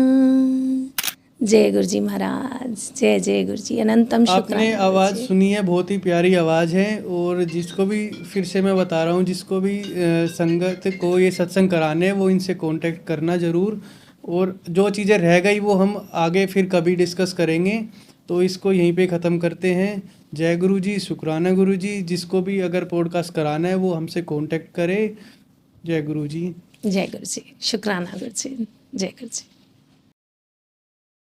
जय गुरु जी महाराज, जय जय गुरु जी, अनंतम
आपने
शुक्राना
आवाज़
गुरु जी।
सुनी है, बहुत ही प्यारी आवाज़ है। और जिसको भी फिर से मैं बता रहा हूँ, जिसको भी संगत को ये सत्संग कराने हैं, वो इनसे कांटेक्ट करना ज़रूर। और जो चीज़ें रह गई वो हम आगे फिर कभी डिस्कस करेंगे। तो इसको यहीं पे ख़त्म करते हैं। जय गुरु जी, शुक्राना गुरु जी। जिसको भी अगर पॉडकास्ट कराना है वो हमसे कांटेक्ट करे। जय गुरु जी।
जय गुरु जी, शुक्राना गुरु जी, जय गुरु जी।